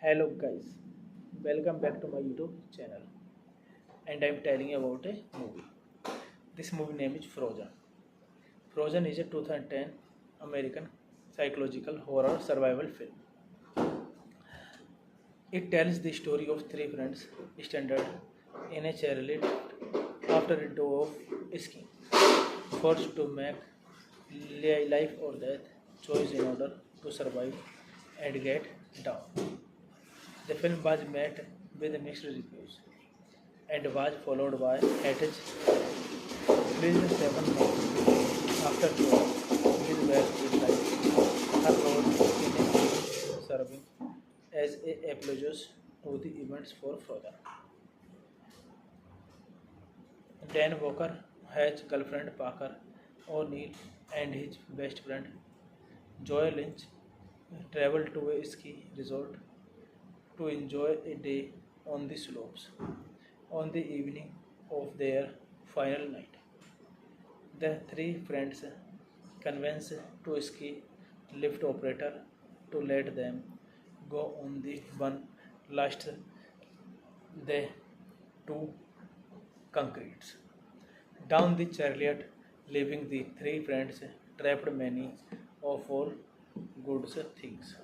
Hello guys, welcome back to my YouTube channel and I'm telling you about a movie. This movie name is Frozen. Frozen is a 2010 American psychological horror survival film. It tells the story of three friends stranded in a chairlift after a day of skiing, forced to make life or death choice in order to survive and get down. The film was met with mixed reviews and was followed by Attach released 7 months after Troy, with where it like her role in a film serving as a apology to the events for Frozen. Dan Walker has girlfriend Parker O'Neill and his best friend Joy Lynch travel to a ski resort to enjoy a day on the slopes. On the evening of their final night, the three friends convince to ski lift operator to let them go on the one last the two concretes. Down the chariot, leaving the three friends trapped many of all good things.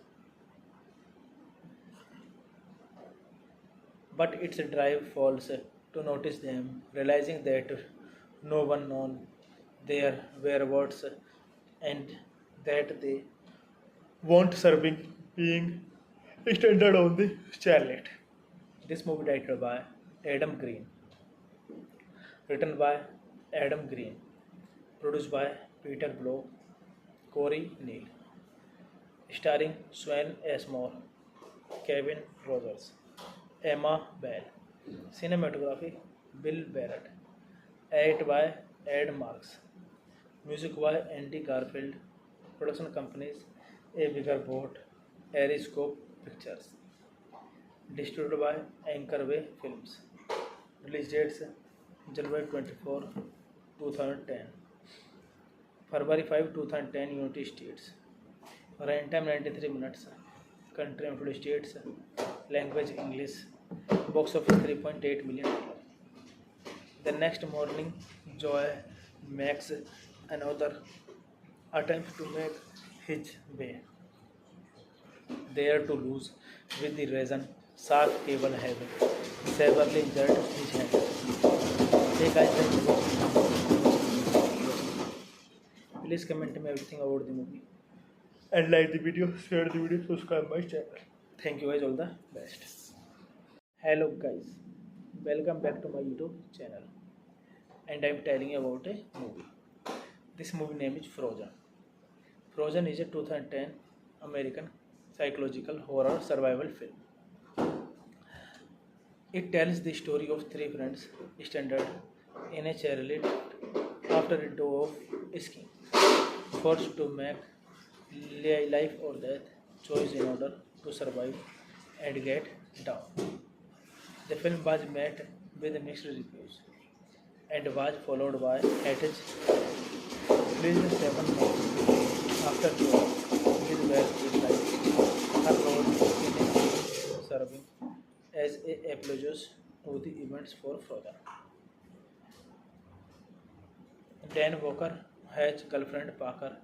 But its drive falls to notice them, realizing that no one known their whereabouts and that they want serving being extended on the chariot. This movie directed by Adam Green, written by Adam Green, produced by Peter Blow, Corey Neal, starring Swan Ashmore, Kevin Rogers, Emma Bell, cinematography Bill Barrett, edit by Ed Marks, music by Andy Garfield, production companies A Bigger Boat, Ariscope Pictures, distributed by Anchorway Films. Release dates January 24, 2010, February 5, 2010 United States, runtime 93 minutes, country United States, language English, box office $3.8 million. The next morning, Joy makes another attempt to make his way there to lose with the reason sharp cable having severely injured his hand. Hey guys, thank you for watching. Please comment me everything about the movie and like the video, share the video, subscribe my channel. Thank you guys, all the best. Hello guys, welcome back to my YouTube channel, and I am telling you about a movie. This movie name is Frozen. Frozen is a 2010 American psychological horror survival film. It tells the story of three friends stranded in a chairlift after a day of skiing, forced to make life or death choice in order to survive and get down. The film was met with mixed reviews and was followed by Hatch released 7 months after Joy is well with life. Her role in a scene serving as a apology to the events for Frozen. Dan Walker has girlfriend Parker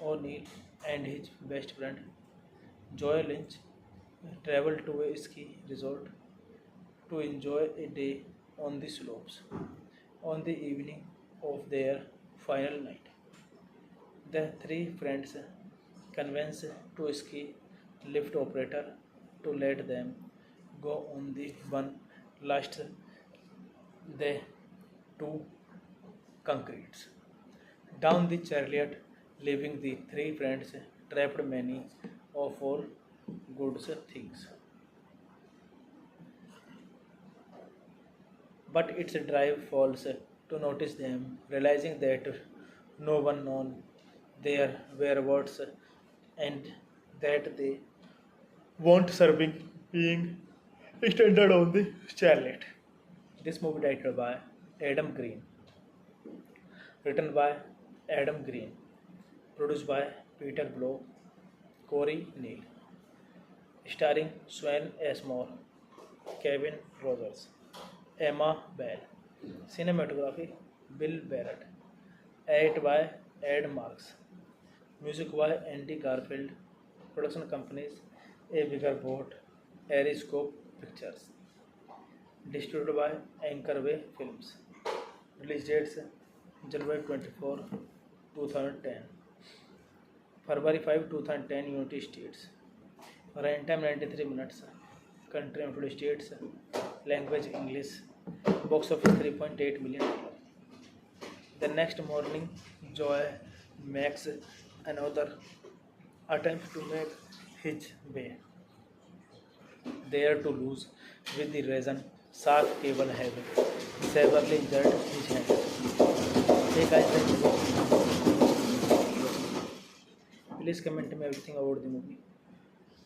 O'Neill and his best friend Joy Lynch travel to a ski resort to enjoy a day on the slopes. On the evening of their final night, the three friends convince to ski lift operator to let them go on the one last the two concretes. Down the chariot, leaving the three friends trapped many of all good things. But its drive falls to notice them, realizing that no one known their whereabouts and that they want serving being extended on the chariot. This movie directed by Adam Green, written by Adam Green, produced by Peter Blow, Corey Neal, starring Swan Ashmore, Kevin Rogers, Emma Bell, cinematography Bill Barrett, edit by Ed Marks, music by Andy Garfield, production companies A Bigger Boat, Ariscope Pictures, distributed by Anchorway Films. Release dates January 24, 2010, February 5, 2010 United States, runtime 93 minutes, country United States, language English, box office $3.8 million. The next morning, Joy makes another attempt to make his way there to lose with the reason sharp cable have severely injured his hand. Hey guys, please comment me everything about the movie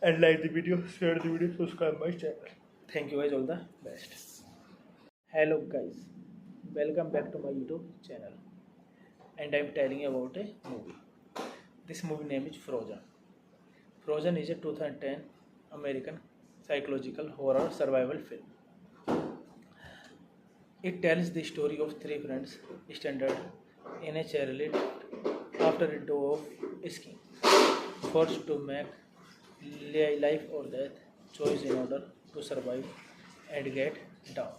and like the video, share the video, subscribe my channel. Thank you guys, all the best. Hello guys, welcome back to my YouTube channel, and I'm telling you about a movie. This movie name is Frozen. Frozen is a 2010 American psychological horror survival film. It tells the story of three friends stranded in a chairlift after a day of skiing, forced to make life or death choice in order to survive and get down.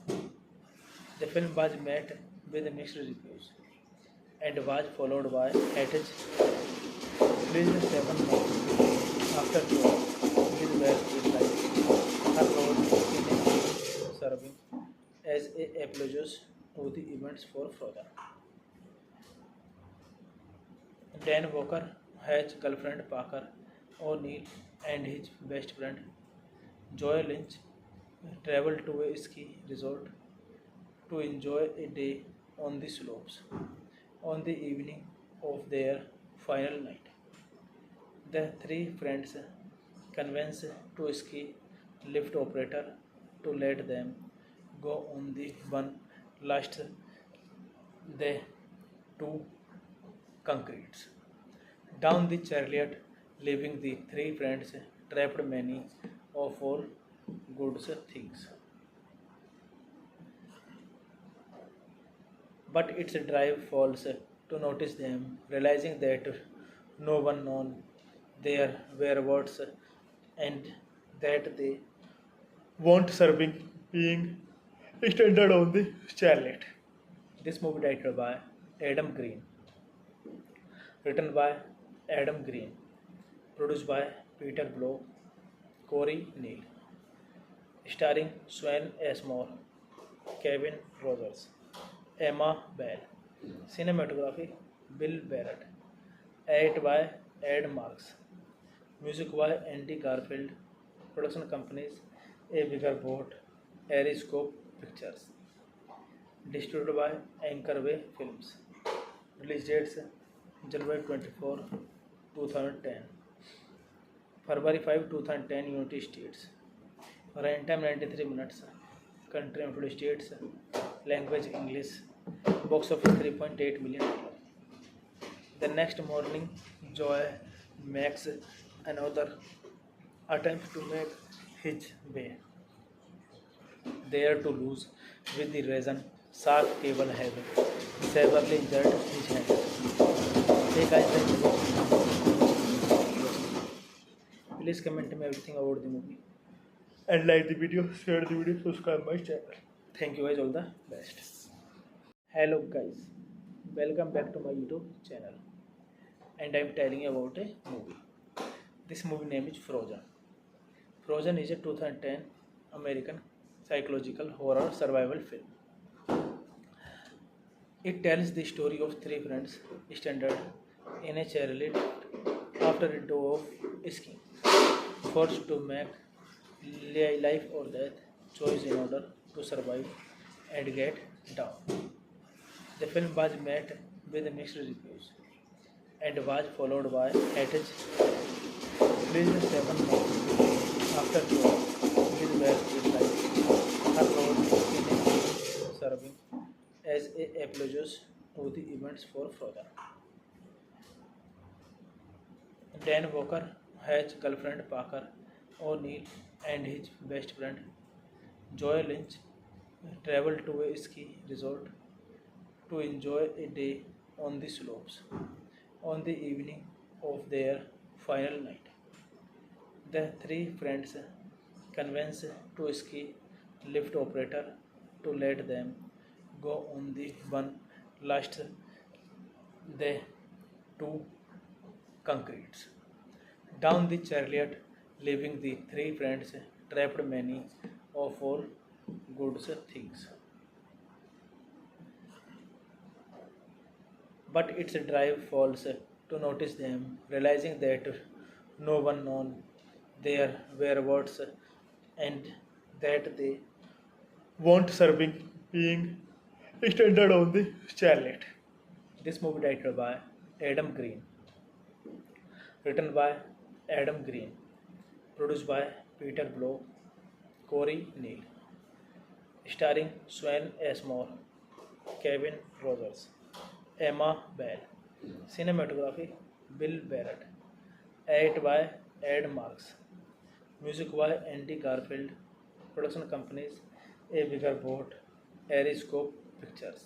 The film was met with mixed reviews and was followed by Hatch released 7 months after Jaws, with where it lies her role in a film serving as a apology to the events for Frozen. Dan Walker, Hatch's girlfriend Parker O'Neill, and his best friend Joy Lynch travel to a ski resort to enjoy a day on the slopes. On the evening of their final night, the three friends convince to ski lift operator to let them go on the one last the two concretes. Down the chariot, leaving the three friends trapped many of all good things. But its drive falls to notice them, realizing that no one known their whereabouts and that they want serving being stranded on the chariot. This movie directed by Adam Green, written by Adam Green, produced by Peter Blow, Corey Neal, starring Swan Ashmore, Kevin Rogers, Emma Bell, cinematography Bill Barrett, edit by Ed Marks, music by Andy Garfield, production companies A Bigger Boat, Ariscope Pictures, distributed by Anchorway Films. Release dates January 24, 2010, February 5, 2010, United States. Runtime 93 minutes. Country United States. Language English. Box office $3.8 million. The next morning, Joy makes another attempt to make his way there to lose with the reason sharp cable have severely injured his hand. Hey guys, please comment me everything about the movie and like the video, share the video, subscribe my channel. Thank you guys, all the best. Hello guys, welcome back to my YouTube channel, and I'm telling you about a movie. This movie name is Frozen. Frozen is a 2010 American psychological horror survival film. It tells the story of three friends stranded in a chairlift after a day of skiing, forced to make life or death choice in order to survive and get down. The film was met with mixed reviews and was followed by Hatch released 7 months after Jaws, with where it lies her role in a film serving as a apology to the events for Frozen. Dan Walker, Hatch's girlfriend Parker O'Neill, and his best friend Joy Lynch travel to a ski resort to enjoy a day on the slopes. On the evening of their final night, the three friends convince to ski lift operator to let them go on the one last the two concretes. Down the chariot, leaving the three friends trapped many of all good things. But its drive falls to notice them, realizing that no one known their whereabouts and that they want serving being standard on the chariot. This movie directed by Adam Green, written by Adam Green, produced by Peter Blow, Corey Neal, starring Sven Esmore, Kevin Rogers, Emma Bell, cinematography Bill Barrett, edit by Ed Marks, music by Andy Garfield, production companies A Bigger Boat, Ariscope Pictures,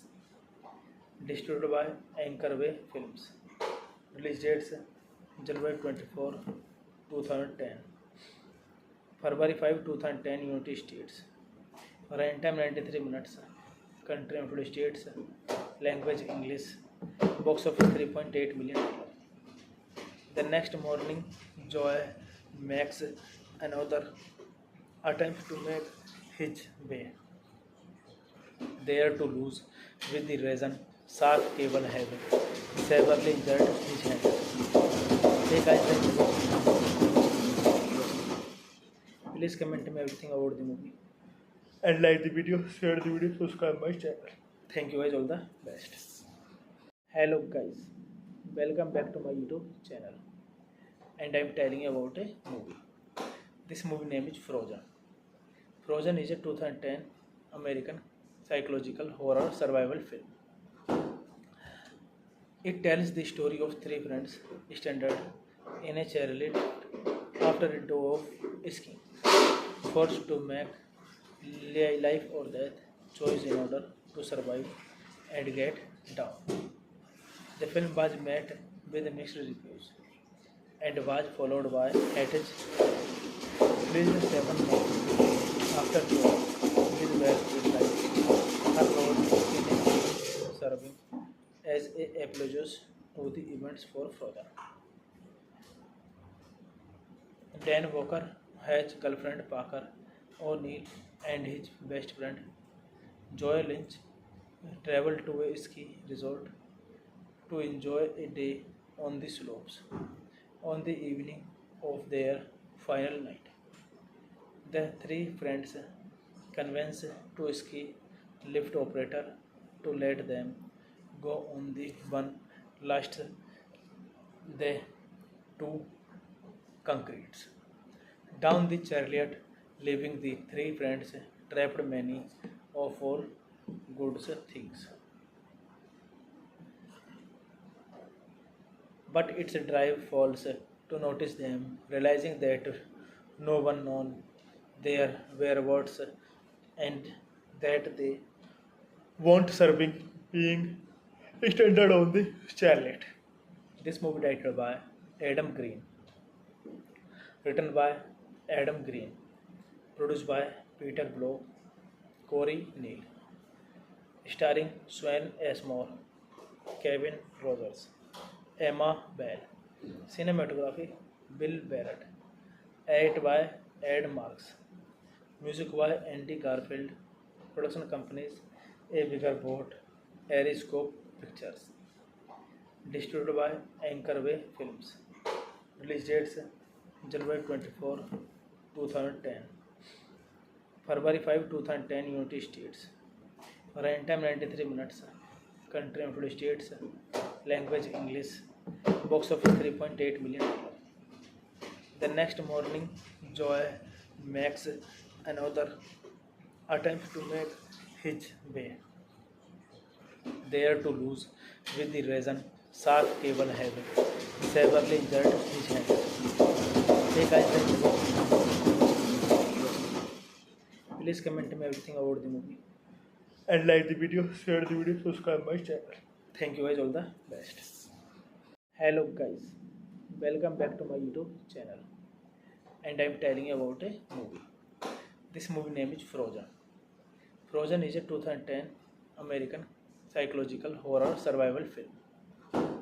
distributed by Anchorway Films. Release dates January 24, 2010, February 5, 2010 United States, Run time 93 minutes, country United States, language English, box office $3.8 million. The next morning, Joy makes another attempt to make his way there to lose with the reason sharp cable having severely injured his hand. Hey guys, please comment me everything about the movie and like the video, share the video, subscribe my channel. Thank you guys, all the best. Hello guys, welcome back to my YouTube channel, and I am telling you about a movie. This movie name is Frozen. Frozen is a 2010 American psychological horror survival film. It tells the story of three friends stranded in a chairlift after a day of skiing, forced to make life or death choice in order to survive and get down. The film was met with mixed reviews and was followed by Hatch released 7 months after Joy with well realized her role in a film serving as a apology to the events for Frozen. Dan Walker, Hatch's girlfriend Parker O'Neill, and his best friend Joy Lynch travel to a ski resort to enjoy a day on the slopes. On the evening of their final night, the three friends convince to ski lift operator to let them go on the one last the two concretes down the chariot, leaving the three friends trapped many of all good things. But its drive falls to notice them, realizing that no one known their whereabouts and that they want serving being standard on the chariot. This movie directed by Adam Green, written by Adam Green, produced by Peter Blow, Corey Neal, starring Sven Esmore, Kevin Rogers, Emma Bell, cinematography Bill Barrett, edit by Ed Marks, music by Andy Garfield, production companies A Bigger Boat, Ariscope Pictures, distributed by Anchorway Films. Release dates January 24, 2010, February 5, 2010 United States, Run time 93 minutes, country United States, language English, box office $3.8 million. The next morning, Joy makes another attempt to make his way there to lose with the reason sharp cable having severely injured his hand. Hey guys, please comment me everything about the movie and like the video, share the video, subscribe my channel. Thank you guys, all the best. Hello guys, welcome back to my YouTube channel, and I am telling you about a movie. This movie name is Frozen. Frozen is a 2010 American psychological horror survival film.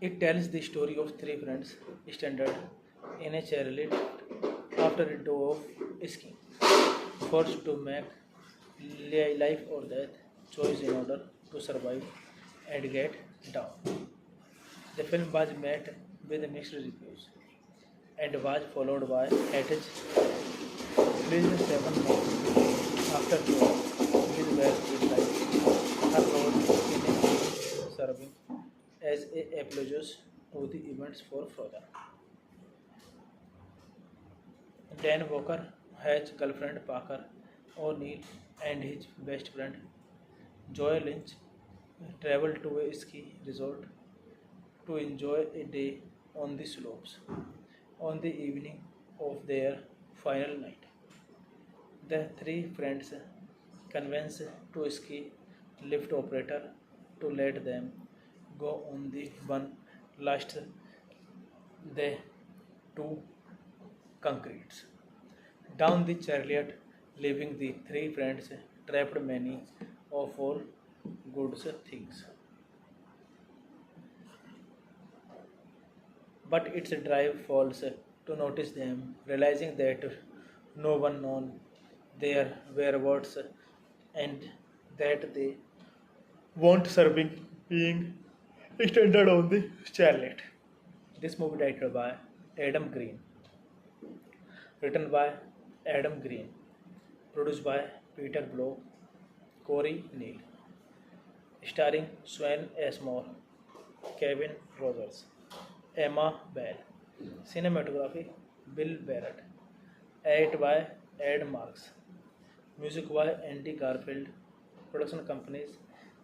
It tells the story of three friends stranded in a chairlift after a day of skiing, forced to make life or death choice in order to survive and get down. The film was met with mixed reviews and was followed by Hatch Released 7 months after the war, with where it lies. Her role in a movie serving as a apologist to the events for Frozen. Dan Walker has girlfriend Parker O'Neill and his best friend Joy Lynch travel to a ski resort to enjoy a day on the slopes. On the evening of their final night, the three friends convince to ski lift operator to let them go on the one last the two concretes. Down the chariot, leaving the three friends trapped many of all good things. But its drive falls to notice them, realizing that no one known their whereabouts and that they want serving being extended on the chariot. This movie directed by Adam Green, written by Adam Green, produced by Peter Blow, Corey Neal, starring Swan Ashmore, Kevin Rogers, Emma Bell, cinematography Bill Barrett, edit by Ed Marks, music by Andy Garfield, production companies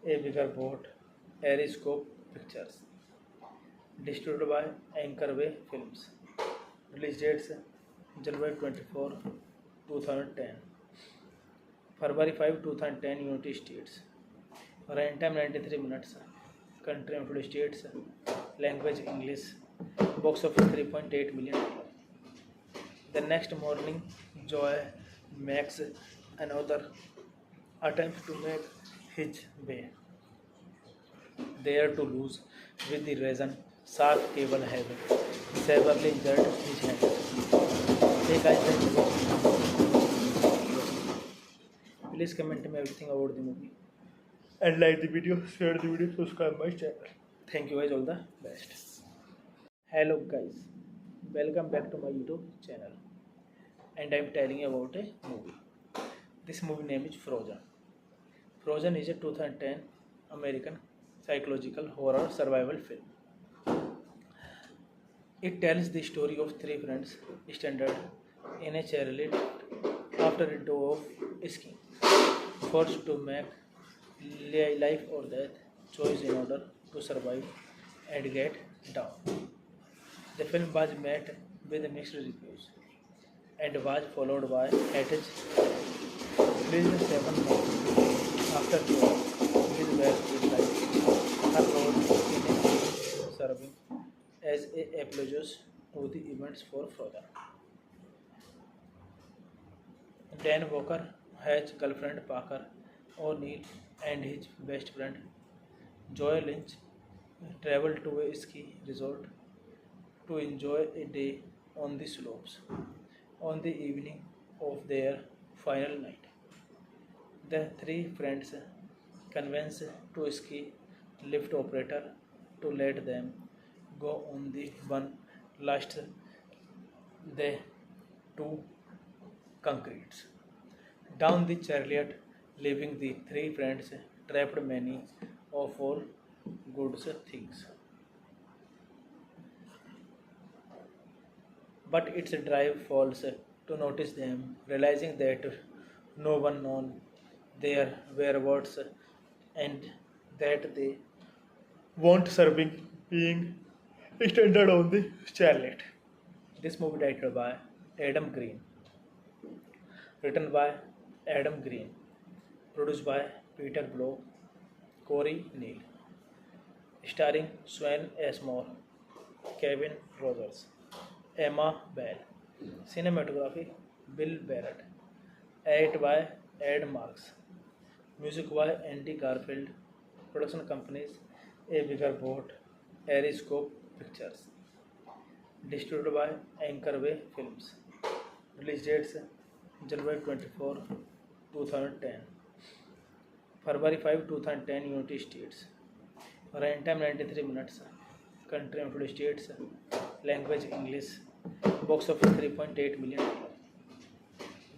A Bigger Boat, Ariscope Pictures, distributed by Anchorway Films. Release dates January 24, 2010, February 5, 2010, United States. Runtime 93 minutes. Country United States. Language English. Box office $3.8 million. The next morning, Joy makes another attempt to make his way there to lose, with the reason sharp cable having severely injured his hand. Hey guys, please comment me everything about the movie and like the video, share the video, subscribe my channel. Thank you guys, all the best. Hello guys, welcome back to my YouTube channel, and I am telling you about a movie. This movie name is Frozen. Frozen is a 2010 American psychological horror survival film. It tells the story of three friends stranded in a chairlift after a day of skiing, forced to make life or death choice in order to survive and get down. The film was met with mixed reviews and was followed by haters released 7 months after the war, with where it lies. Her role in a movie serving as a apologist to the events for Frozen. Dan Walker has girlfriend Parker O'Neill and his best friend Joy Lynch travel to a ski resort to enjoy a day on the slopes. On the evening of their final night, the three friends convince to ski lift operator to let them go on the one last the two concretes. Down the chariot, leaving the three friends trapped many of all good things. But its drive falls to notice them, realizing that no one known their whereabouts and that they want serving being extended on the chariot. This movie directed by Adam Green, written by Adam Green, produced by Peter Blow, Corey Neal, starring Swan Ashmore, Kevin Rogers, Emma Bell, cinematography Bill Barrett, edit by Ed Marks, music by Andy Garfield, production companies A Bigger Boat, Ariscope Pictures, distributed by Anchorway Films. Release dates January 24, 2010, February 5, 2010, United States. Runtime 93 minutes. Country United States. Language English. Box office $3.8 million.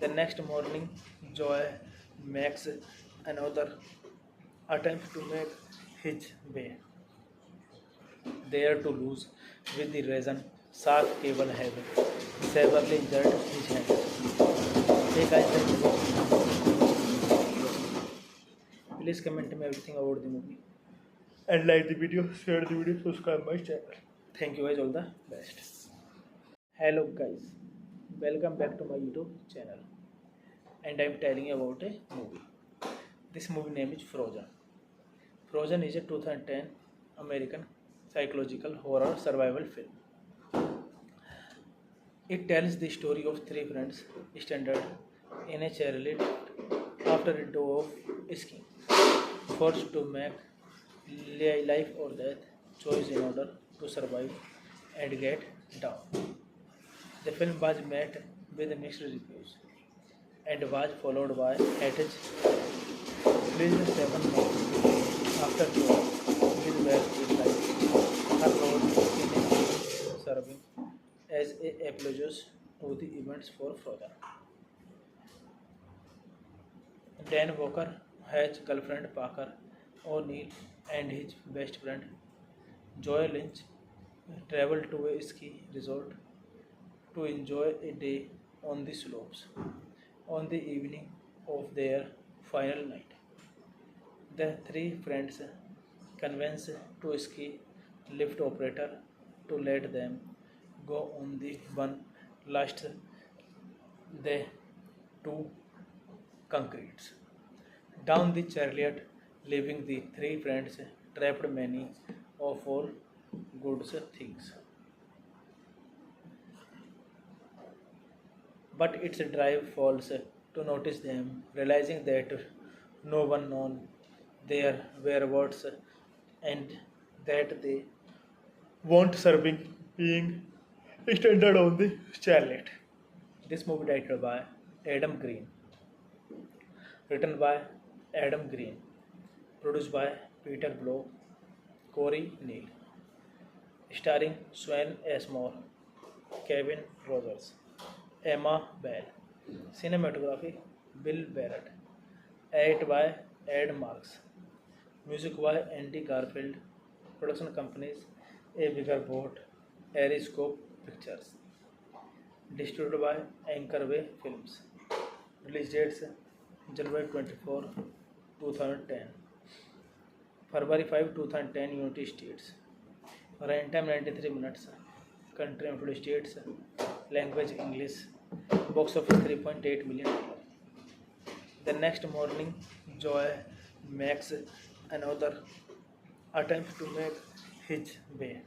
The next morning, Joy makes another attempt to make his way there to lose with the reason sharp cable have severely injured his hand. Hey guys, please comment me everything about the movie and like the video, share the video, subscribe my channel. Thank you guys, all the best. Hello guys, welcome back to my YouTube channel, and I'm telling you about a movie. This movie name is Frozen. Frozen is a 2010 American psychological horror survival film. It tells the story of three friends stranded in a chairlift after a day of skiing, forced to make life or death choice in order to survive and get down. The film was met with mixed reviews and was followed by Hatch released 7 months after Joy with where it lies her role in a movie serving as a apology to the events for Frozen. Dan Walker has girlfriend Parker O'Neill and his best friend Joy Lynch travel to a ski resort to enjoy a day on the slopes. On the evening of their final night, the three friends convince to ski lift operator to let them go on the one last the two concretes. Down the chariot, leaving the three friends trapped many of all good things. But its drive falls to notice them, realizing that no one known their whereabouts and that they want serving being stranded on the chariot. This movie directed by Adam Green, written by Adam Green, produced by Peter Blow, Corey Neal, starring Swan Ashmore, Kevin Rogers, Emma Bell, cinematography Bill Barrett, edit by Ed Marks, music by Andy Garfield, production companies A Bigger Boat, Ariscope Pictures, distributed by Anchorway Films. Release dates January 24, 2010, February 5, 2010, United States. Run time 93 minutes. Country United States. Language English. Box office $3.8 million. The next morning, Joy makes another attempt to make his way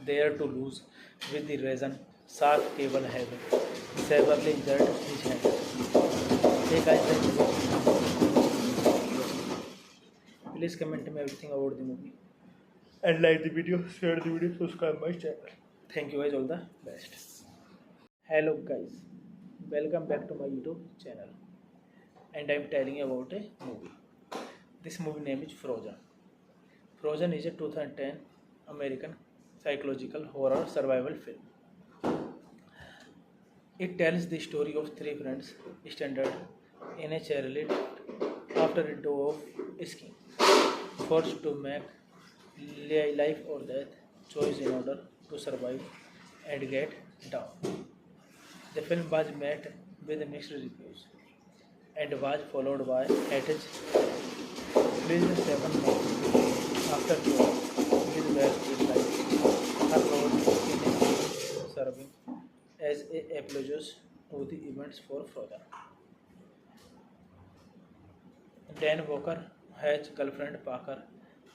there to lose with the reason sharp cable have severely injured his hand. Hey guys, please comment me everything about the movie and like the video, share the video, subscribe my channel. Thank you guys, all the best. Hello guys, welcome back to my YouTube channel, and I'm telling you about a movie. This movie name is Frozen. Frozen is a 2010 American psychological horror survival film. It tells the story of three friends stranded in a chairlift after a day of skiing, forced to make life or death choice in order to survive and get down. The film was met with mixed reviews and was followed by Hatch released 7 months after Joy with where it lies her role in a movie serving as a apology to the events for Frozen. Dan Walker has girlfriend Parker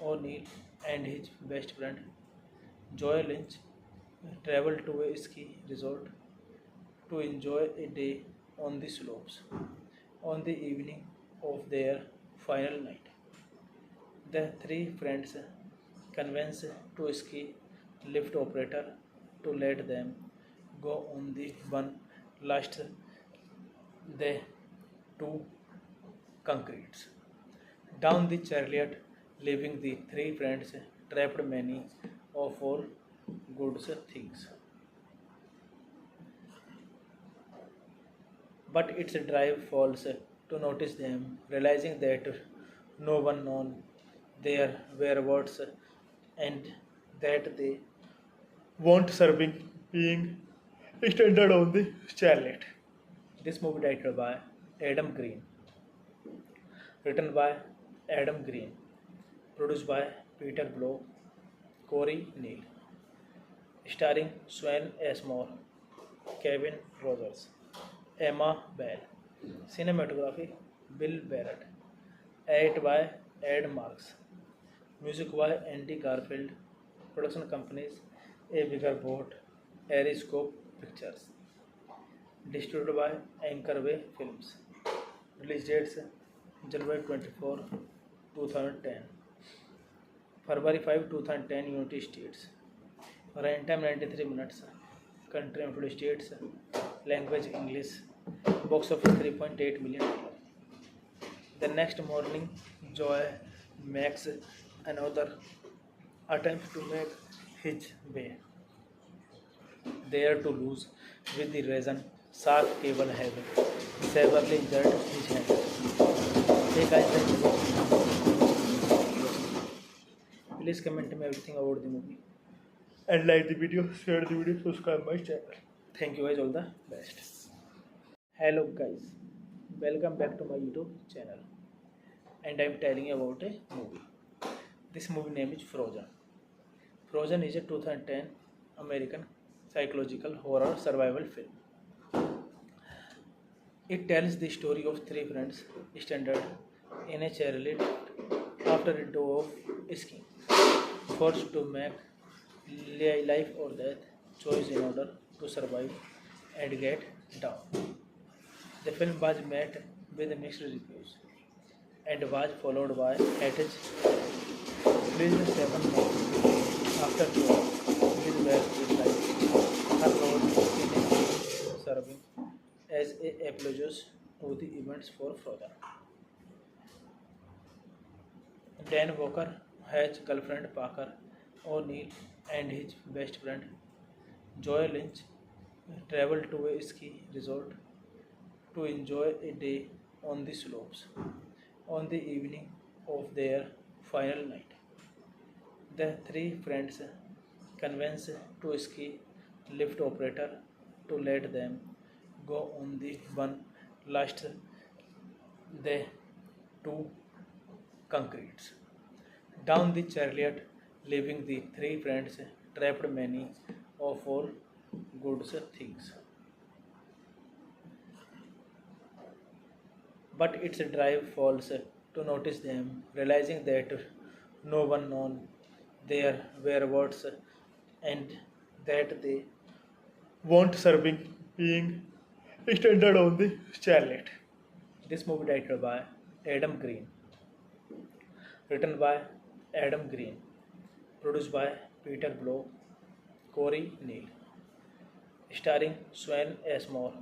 O'Neill and his best friend Joy Lynch travel to a ski resort to enjoy a day on the slopes. On the evening of their final night, the three friends convince to ski lift operator to let them go on the one last the two concretes. Down the chariot, leaving the three friends trapped many of all good things. but its drive falls to notice them, realizing that no one knows their whereabouts and that they want serving being extended on the chariot. This movie directed by Adam Green, written by Adam Green, produced by Peter Blow, Corey Neal, starring Swan Ashmore, Kevin Rogers, Emma Bell, cinematography Bill Barrett, edit by Ed Marks, music by Andy Garfield, production companies A Bigger Boat, Ariscope Pictures, distributed by Anchorway Films. Release dates January 24, 2010, February 5, 2010 United States, run time 93 minutes, country United States, language English, box office $3.8 million. The next morning, Joy makes another attempt to make his way there to lose with the reason sharp cable having severely injured his hand. Hey guys, please comment me everything about the movie and like the video, share the video, subscribe my channel. Thank you guys, all the best. Hello guys, welcome back to my YouTube channel, and I am telling you about a movie. This movie name is Frozen. Frozen is a 2010 American psychological horror survival film. It tells the story of three friends stranded in a chairlift after a day of skiing, forced to make life or death choice in order to survive and get down. The film was met with mixed reviews and was followed by Hatch released 7 months after Liz West died. Her role in a film serving as a apology to the events for Frozen. Dan Walker, Hatch's girlfriend Parker O'Neill, and his best friend Joy Lynch travel to a ski resort to enjoy a day on the slopes. On the evening of their final night, the three friends convince to ski lift operator to let them go on the one last the two concretes down the chariot, leaving the three friends trapped many of all good things. But its drive falls to notice them, realizing that no one knows their whereabouts and that they want serving being extended on the chariot. This movie directed by Adam Green, written by Adam Green, produced by Peter Blow, Corey Neal, starring Swan Ashmore,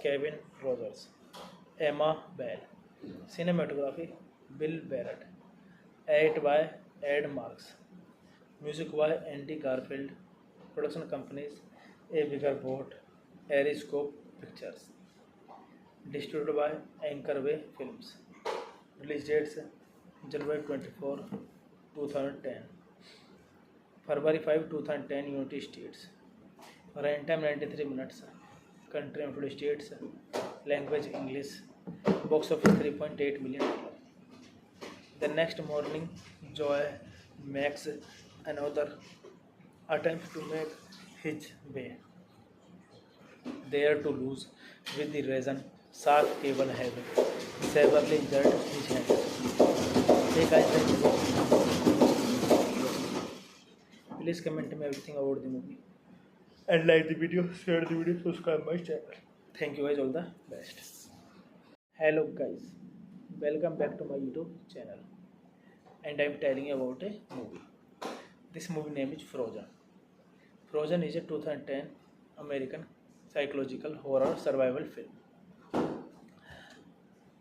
Kevin Rogers, Emma Bell, cinematography Bill Barrett, edit by Ed Marks, music by Andy Garfield, production companies A Bigger Boat, Ariscope Pictures, distributed by Anchorway Films. Release dates January 24, 2010, February 5, 2010 United States, run time 93 minutes, country United States, language English, box office $3.8 million. The next morning, Joy makes another attempt to make his way there to lose with the reason sharp cable having severely injured his hand. Hey guys, please comment me everything about the movie and like the video, share the video, subscribe my channel. Thank you guys, all the best. Hello guys, welcome back to my YouTube channel, and I am telling you about a movie. This movie name is Frozen. Frozen is a 2010 American psychological horror survival film.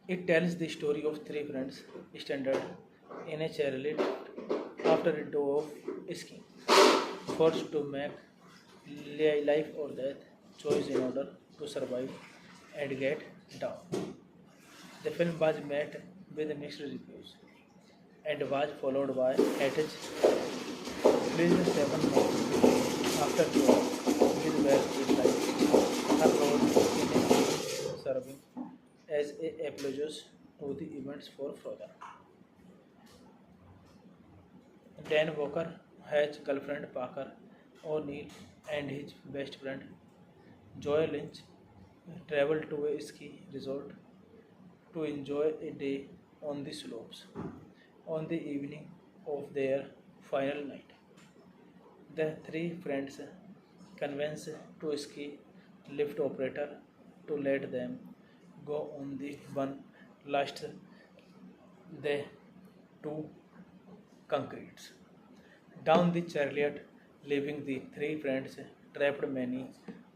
It tells the story of three friends stranded in a chairlift after a day of skiing, forced to make life or death choice in order to survive and Get Down. The film was met with mixed reviews and was followed by Hatch released 7 months after the war, with well criticized. Her role in a movie serving as a apologist to the events for Frozen. Dan Walker has girlfriend Parker O'Neill and his best friend Joy Lynch travel to a ski resort to enjoy a day on the slopes. On the evening of their final night, the three friends convince to ski lift operator to let them go on the one last the two concretes. Down the chariot, leaving the three friends trapped many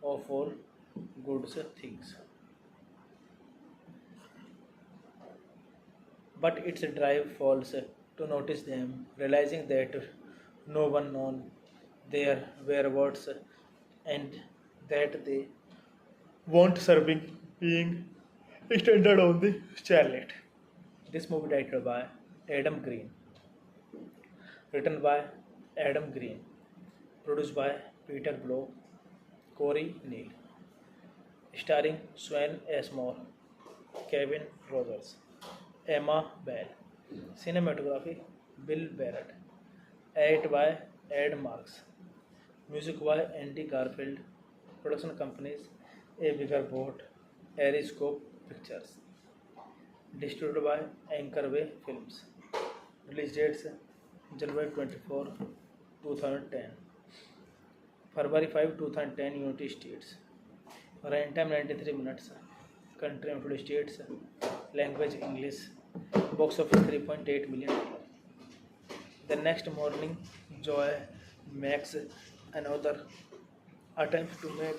of all good things. But its drive falls to notice them, realizing that no one known their whereabouts and that they want serving being extended on the chariot. This movie directed by Adam Green, written by Adam Green, produced by Peter Blow, Corey Neal, starring Swan Ashmore, Kevin Rogers, Emma Bell, cinematography Bill Barrett, edit by Ed Marks, music by Andy Garfield, production companies A Bigger Boat, Ariscope Pictures, distributed by Anchorway Films. Release dates January 24, 2010, February 5, 2010, United States. Run time 93 minutes. Country United States. Language English. Box office $3.8 million. The next morning, Joy makes another attempt to make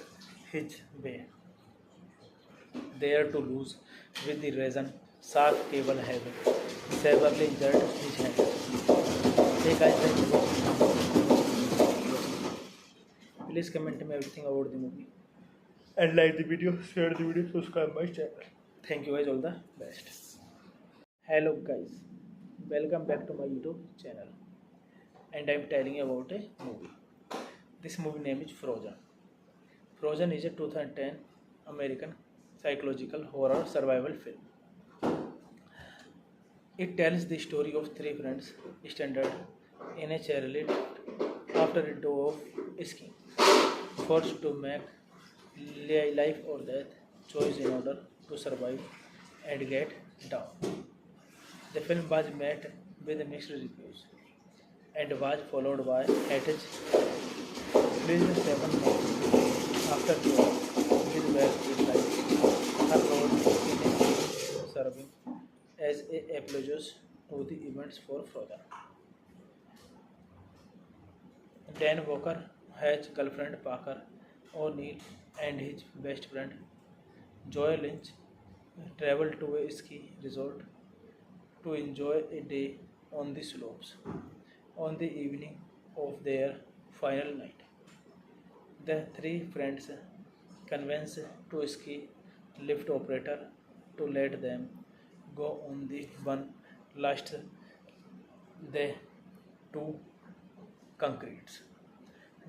his way there to lose, with the reason sharp cable having severely injured his hand. Hey guys, thank you for watching. Please comment me everything about the movie and like the video, share the video, subscribe my channel. Thank you guys, all the best. Hello guys, welcome back to my YouTube channel, and I am telling you about a movie. This movie name is Frozen. Frozen is a 2010 American psychological horror survival film. It tells the story of three friends stranded in a chairlift after a day of skiing, forced to make life or death choice in order to survive and get down. The film was met with mixed reviews and was followed by Hatch released 7 months after the war, with well criticized. Her role in a movie serving as a apologist to the events for Frozen. Dan Walker has girlfriend Parker O'Neill and his best friend Joy Lynch travel to a ski resort to enjoy a day on the slopes. On the evening of their final night, the three friends convince to ski lift operator to let them go on the one last the two concretes.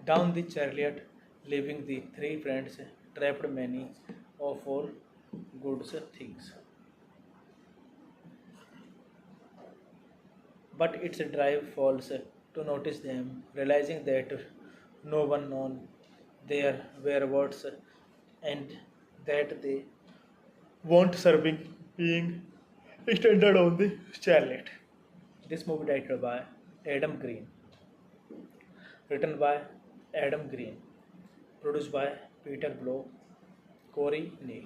Down the chariot, leaving the three friends trapped many of all good things. But its drive falls to notice them, realizing that no one known their whereabouts and that they want serving being extended on the chariot. This movie directed by Adam Green, written by Adam Green, produced by Peter Blow, Corey Neal,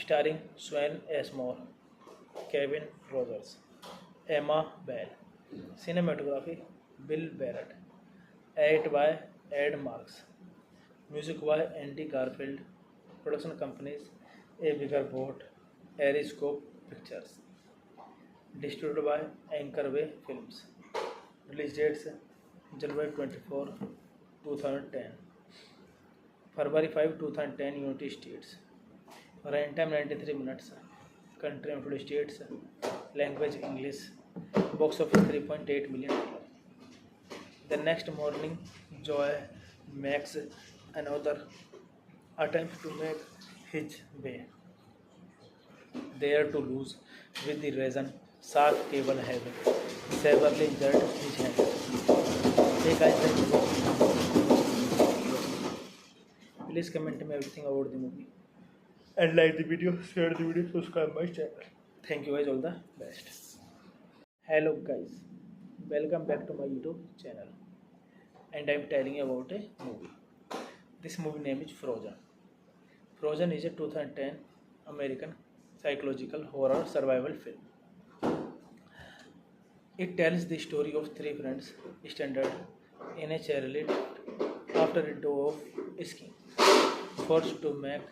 starring Swan Ashmore, Kevin Rogers, Emma Bell, cinematography Bill Barrett, edit by Ed Marks, music by Andy Garfield, production companies A Bigger Boat, Ariscope Pictures, distributed by Anchorway Films. Release dates January 24, 2010, February 5, 2010, United States. Runtime 93 minutes. Country United States. Language English. Box office $3.8 million. The next morning, Joy makes another attempt to make his way there to lose with the reason sharp cable have severely injured his hand. Hey guys, please comment me everything about the movie and like the video, share the video, subscribe my channel. Thank you guys, all the best. Hello guys, welcome back to my YouTube channel, and I'm telling you about a movie. This movie name is Frozen. Frozen is a 2010 American psychological horror survival film. It tells the story of three friends stranded in a chairlift after a day of skiing, forced to make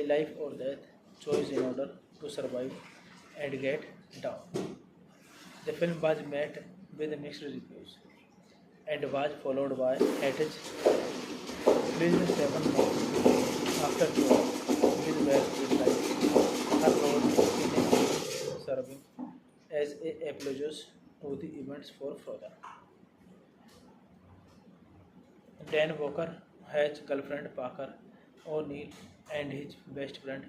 life or death choice in order to survive and get down. The film was met with mixed reviews and was followed by Hatch released 7 months after Joy with where it lies her role in a movie serving as a apology to the events for Frozen. Dan Walker has girlfriend Parker O'Neill and his best friend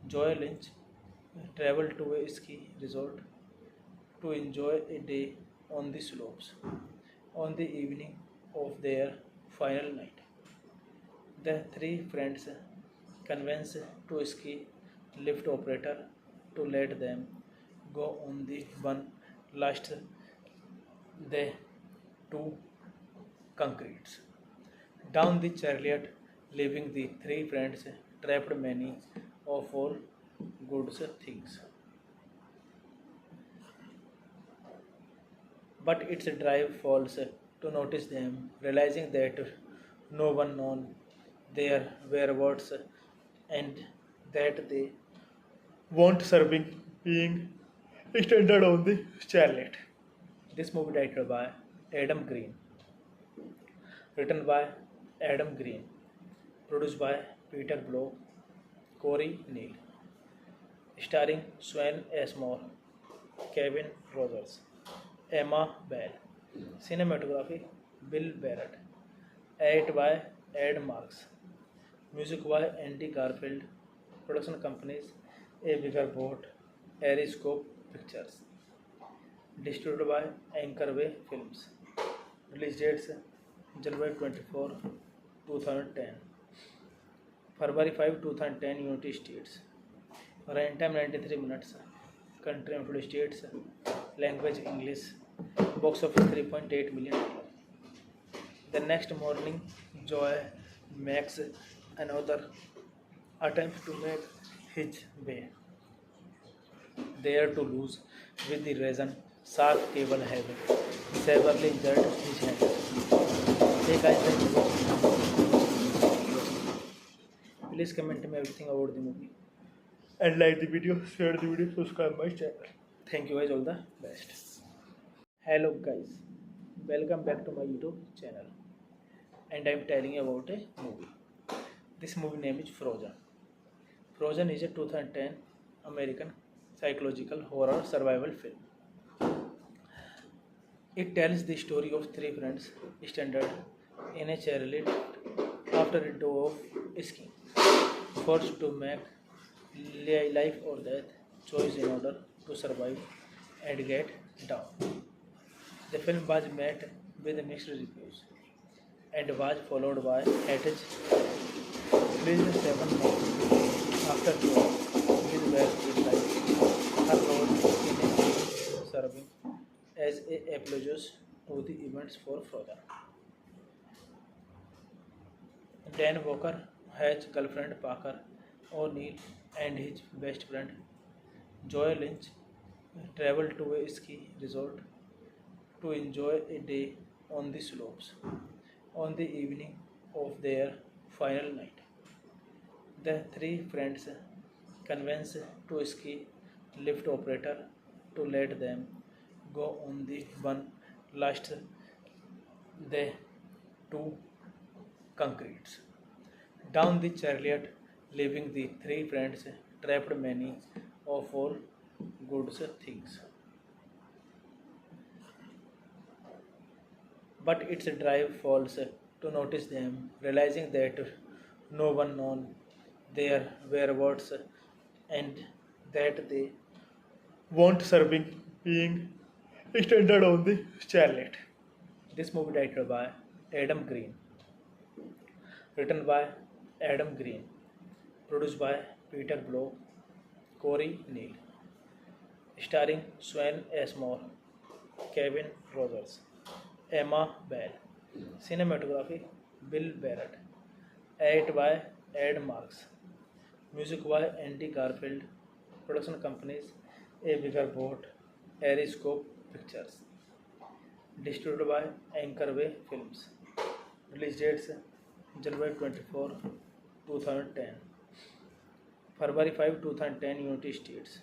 Joy Lynch travel to a ski resort to enjoy a day on the slopes. On the evening of their final night, the three friends convince to ski lift operator to let them go on the one last the two concretes down the chariot, leaving the three friends trapped many of all good things. But its drive falls to notice them, realizing that no one known their whereabouts and that they want serving being extended on the chariot. This movie directed by Adam Green, written by Adam Green, produced by Peter Blow, Corey Neal, starring Swan Ashmore, Kevin Rogers, Emma Bell, cinematography Bill Barrett, edit by Ed Marks, music by Andy Garfield, production companies A Bigger Boat, Ariscope Pictures, distributed by Anchorway Films. Release dates January 24, 2010, February 5, 2010, United States. Runtime 93 minutes. Country United States. Language English. Box office $3.8 million. The next morning, Joy makes another attempt to make his way there to lose with the reason sharp cable have severely injured his hand. Hey guys, please comment me everything about the movie and like the video, share the video, subscribe my channel. Thank you guys, all the best. Hello guys, welcome back to my YouTube channel, and I'm telling you about a movie. This movie name is Frozen. Frozen is a 2010 American psychological horror survival film. It tells the story of three friends stranded in a chairlift after a day of skiing, forced to make life or death choice in order to survive and get down. The film was met with mixed reviews and was followed by Hatch released 7 months after Joy with where it lies her role in a movie serving as a apology to the events for Frozen. Dan Walker has girlfriend Parker O'Neill and his best friend Joy Lynch travel to a ski resort to enjoy a day on the slopes. On the evening of their final night, the three friends convince to ski lift operator to let them go on the one last the two concretes down the chariot, leaving the three friends trapped many of all good things. But its drive falls to notice them, realizing that no one knows their whereabouts and that they want serving being extended on the chariot. This movie directed by Adam Green, written by Adam Green, produced by Peter Blow, Corey Neal, starring Swan Ashmore, Kevin Rogers, Emma Bell, cinematography Bill Barrett, edit by Ed Marks, music by Andy Garfield, production companies A Bigger Boat, Ariscope Pictures, distributed by Anchorway Films. Release dates January 24, 2010, February 5, 2010, United States.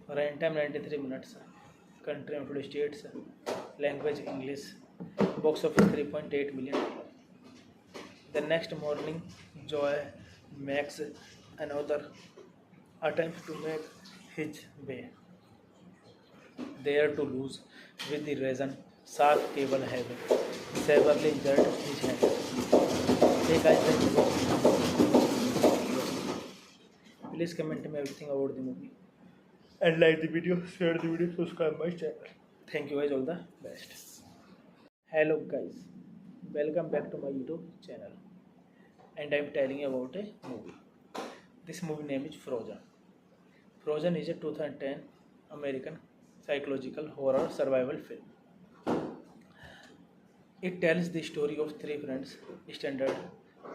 Run time 93 minutes. Country United States. Language English. Box office $3.8 million. The next morning, Joy makes another attempt to make his way there to lose with the reason sharp cable having severely injured his hand. Hey guys, please comment me everything about the movie and like the video, share the video, subscribe my channel. Thank you guys, all the best. Hello guys, welcome back to my YouTube channel, and I am telling you about a movie. This movie name is Frozen. Frozen is a 2010 American psychological horror survival film. It tells the story of three friends stranded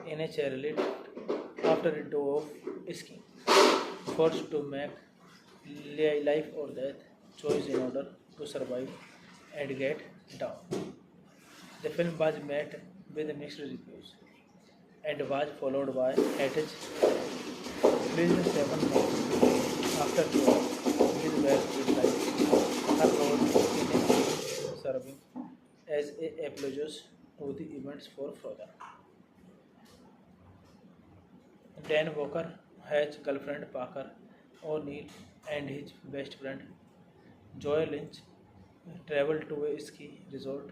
in a chairlift after a day of skiing, forced to make life or death choice in order to survive and get down. The film was met with mixed reviews and was followed by Hatch released 7 months after Joy is well with life. Her role in a film serving as a apology to the events for Frozen. Dan Walker, Hatch's girlfriend Parker O'Neill, and his best friend Joy Lynch travel to a ski resort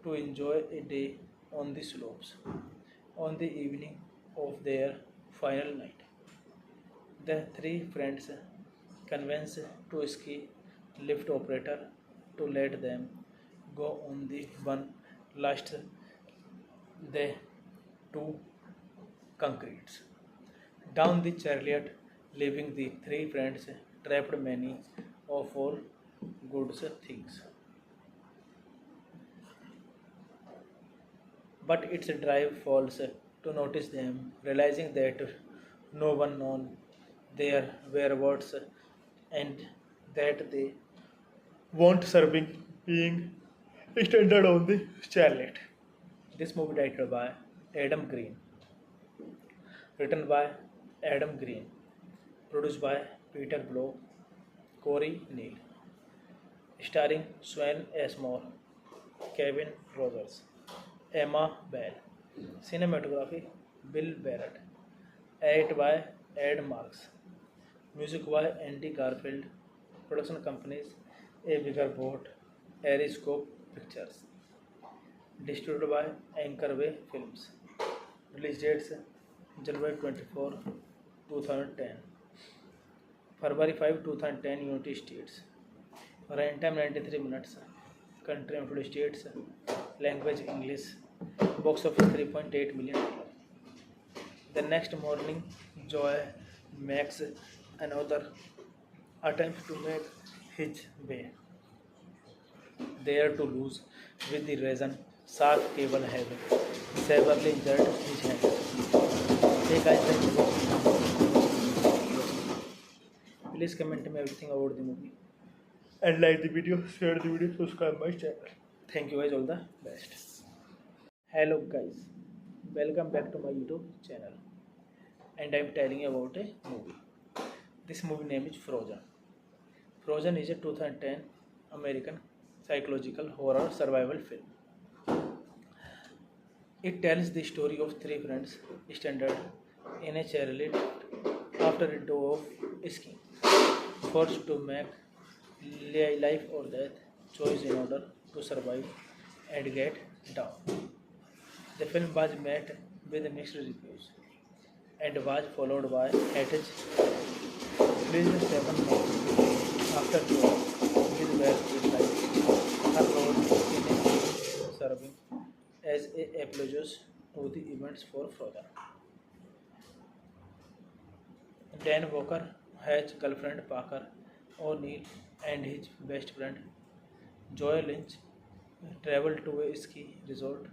to enjoy a day on the slopes. On the evening of their final night, the three friends convince to ski lift operator to let them go on the one last the two concretes down the chariot, leaving the three friends trapped many of all good things. But its drive falls to notice them, realizing that no one knows their whereabouts and that they want serving being extended on the chariot. This movie directed by Adam Green, written by Adam Green, produced by Peter Blow, Corey Neal, starring Swan Ashmore, Kevin Rogers, Emma Bell, cinematography Bill Barrett, edit by Ed Marks, music by Andy Garfield, production companies A Bigger Boat, Ariscope Pictures, distributed by Anchorway Films. Release dates January 24, 2010, February 5, 2010, United States. Run time 93 minutes. Country United States. Language English. Box office $3.8 million. The next morning, Joy makes another attempt to make his way there to lose with the reason sharp cable having severely injured his hand. Hey guys, please comment me everything about the movie and like the video, share the video, subscribe my channel. Thank you guys, all the best. Hello guys, welcome back to my YouTube channel, and I am telling you about a movie. This movie name is Frozen. Frozen is a 2010 American psychological horror survival film. It tells the story of three friends stranded in a chairlift after a day of skiing, forced to make life or death choice in order to survive and get down. The film was met with mixed reviews and was followed by Hatch released 7 months after the war with where it lies her role in a film serving as a apology to the events for Frozen. Dan Walker, Hatch's girlfriend Parker O'Neill, and his best friend Joy Lynch travel to a ski resort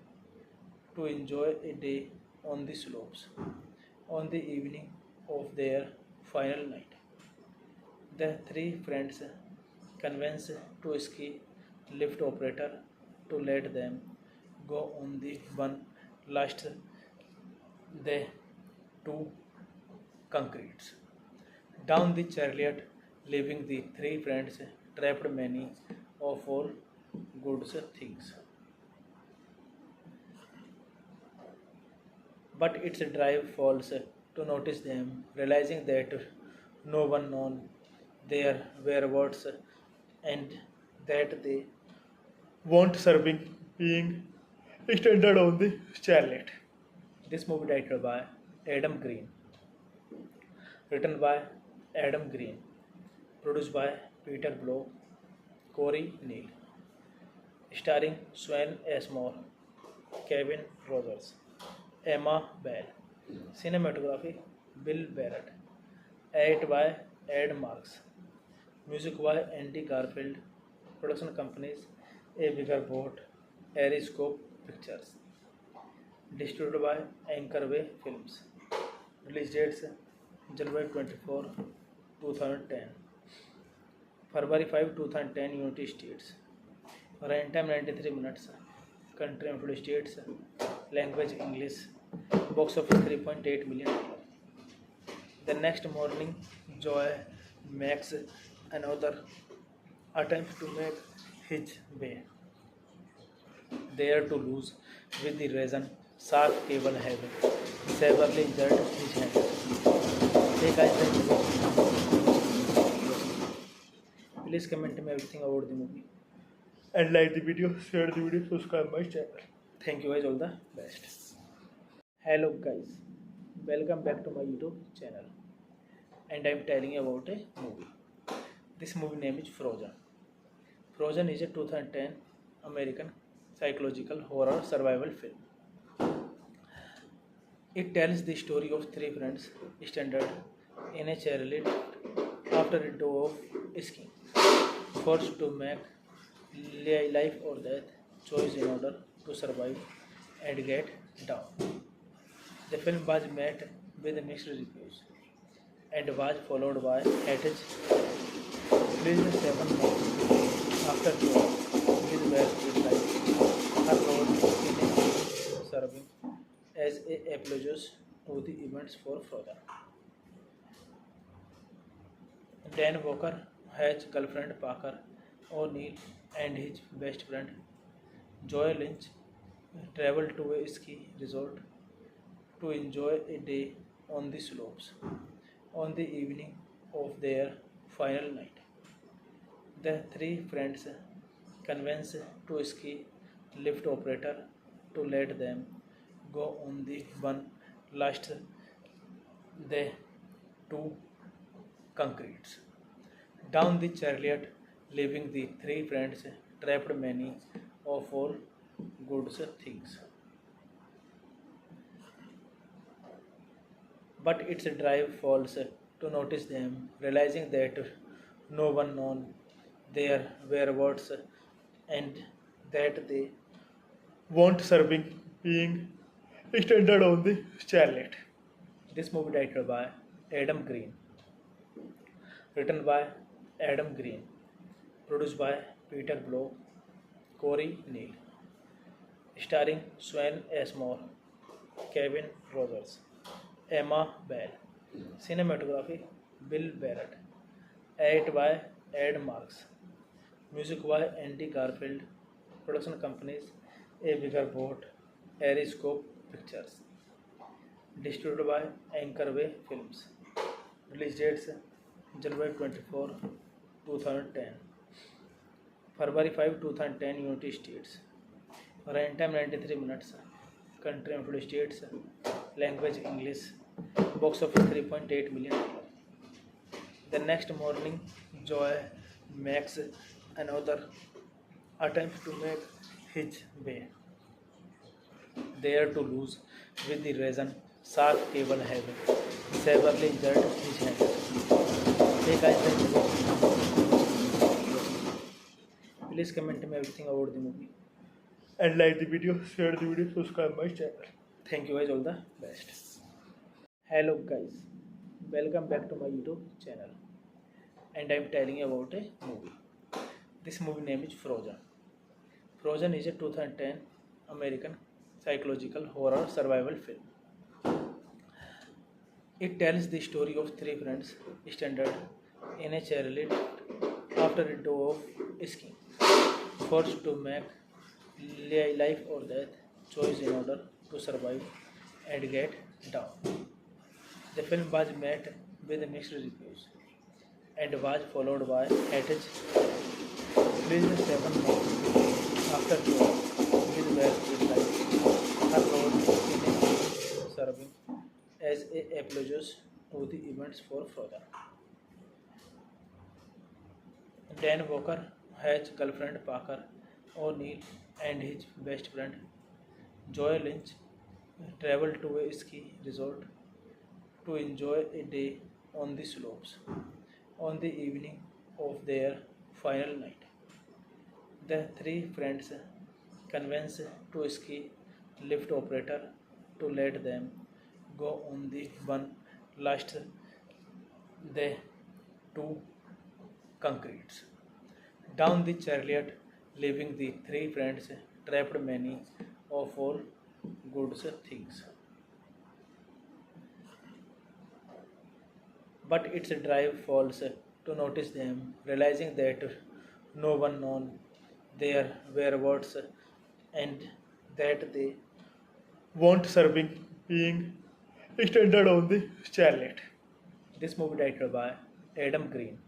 to enjoy a day on the slopes. On the evening of their final night, the three friends convince to ski lift operator to let them go on the one last the two concretes. Down the chariot, leaving the three friends trapped many of all good things. But its drive falls to notice them, realizing that no one known their whereabouts and that they want serving being extended on the chariot. This movie directed by Adam Green, written by Adam Green, produced by Peter Blow, Corey Neal, starring Swan Ashmore, Kevin Rogers, Emma Bell, cinematography Bill Barrett, edit by Ed Marks, music by Andy Garfield, production companies A Bigger Boat, Ariscope Pictures, distributed by Anchorway Films. Release dates January 24, 2010, February 5, 2010, United States. Runtime 93 minutes. Country United States. Language English. Box office $3.8 million. The next morning, Joy makes another attempt to make his way there to lose with the reason sharp cable having severely injured his hand. Hey guys, please comment me everything about the movie and like the video, share the video, subscribe my channel. Thank you guys, all the best. Hello guys, welcome back to my YouTube channel, and I am telling you about a movie. This movie name is Frozen. Frozen is a 2010 American psychological horror survival film. It tells the story of three friends stranded in a chairlift after a day of skiing, forced to make life or death choice in order to survive and get down. The film was met with mixed reviews and was followed by Hatch released 7 months after the war with where it lies her role in a film serving as a apology to the events for Frozen. Dan Walker, Hatch's girlfriend Parker O'Neill, and his best friend Joy Lynch travel to a ski resort to enjoy a day on the slopes. On the evening of their final night, the three friends convince to ski lift operator to let them go on the one last the two concretes. Down the chariot, leaving the three friends trapped many of all good things. But its drive falls to notice them, realizing that no one known their whereabouts and that they want serving being extended on the chariot. This movie directed by Adam Green, written by Adam Green, produced by Peter Blow, Corey Neal, starring Swan Ashmore, Kevin Rogers, Emma Bell, cinematography Bill Barrett, edit by Ed Marks, music by Andy Garfield, production companies A Bigger Boat, Ariscope Pictures, Distributed by Anchorway Films. Release dates January 24, 2010. February 5, 2010 United States. Runtime 93 minutes. Country United States. Language English. Box office $3.8 million. The next morning, Joy makes another attempt to make his way there to lose with the reason sharp cable have severely injured his hand. Hey guys, please comment me everything about the movie and like the video, share the video, subscribe my channel. Thank you guys, all the best. Hello guys, welcome back to my YouTube channel, and I'm telling you about a movie. This movie name is Frozen. Frozen is a 2010 American psychological horror survival film. It tells the story of three friends stranded in a chairlift after a day of skiing, forced to make life or death choice in order to survive and get down. The film was met with mixed reviews and was followed by hatred released 7 months after Joy with Where It Lies. Her role in a film serving as a apologist to the events for Frozen. Dan Walker has girlfriend Parker O'Neill and his best friend Joy Lynch travel to a ski resort to enjoy a day on the slopes. On the evening of their final night, the three friends convince to ski lift operator to let them go on the one last the two concretes down the chariot, leaving the three friends trapped many of all good things. But its drive falls to notice them, realizing that no one known their whereabouts and that they want serving being extended on the chariot. This movie directed by Adam Green,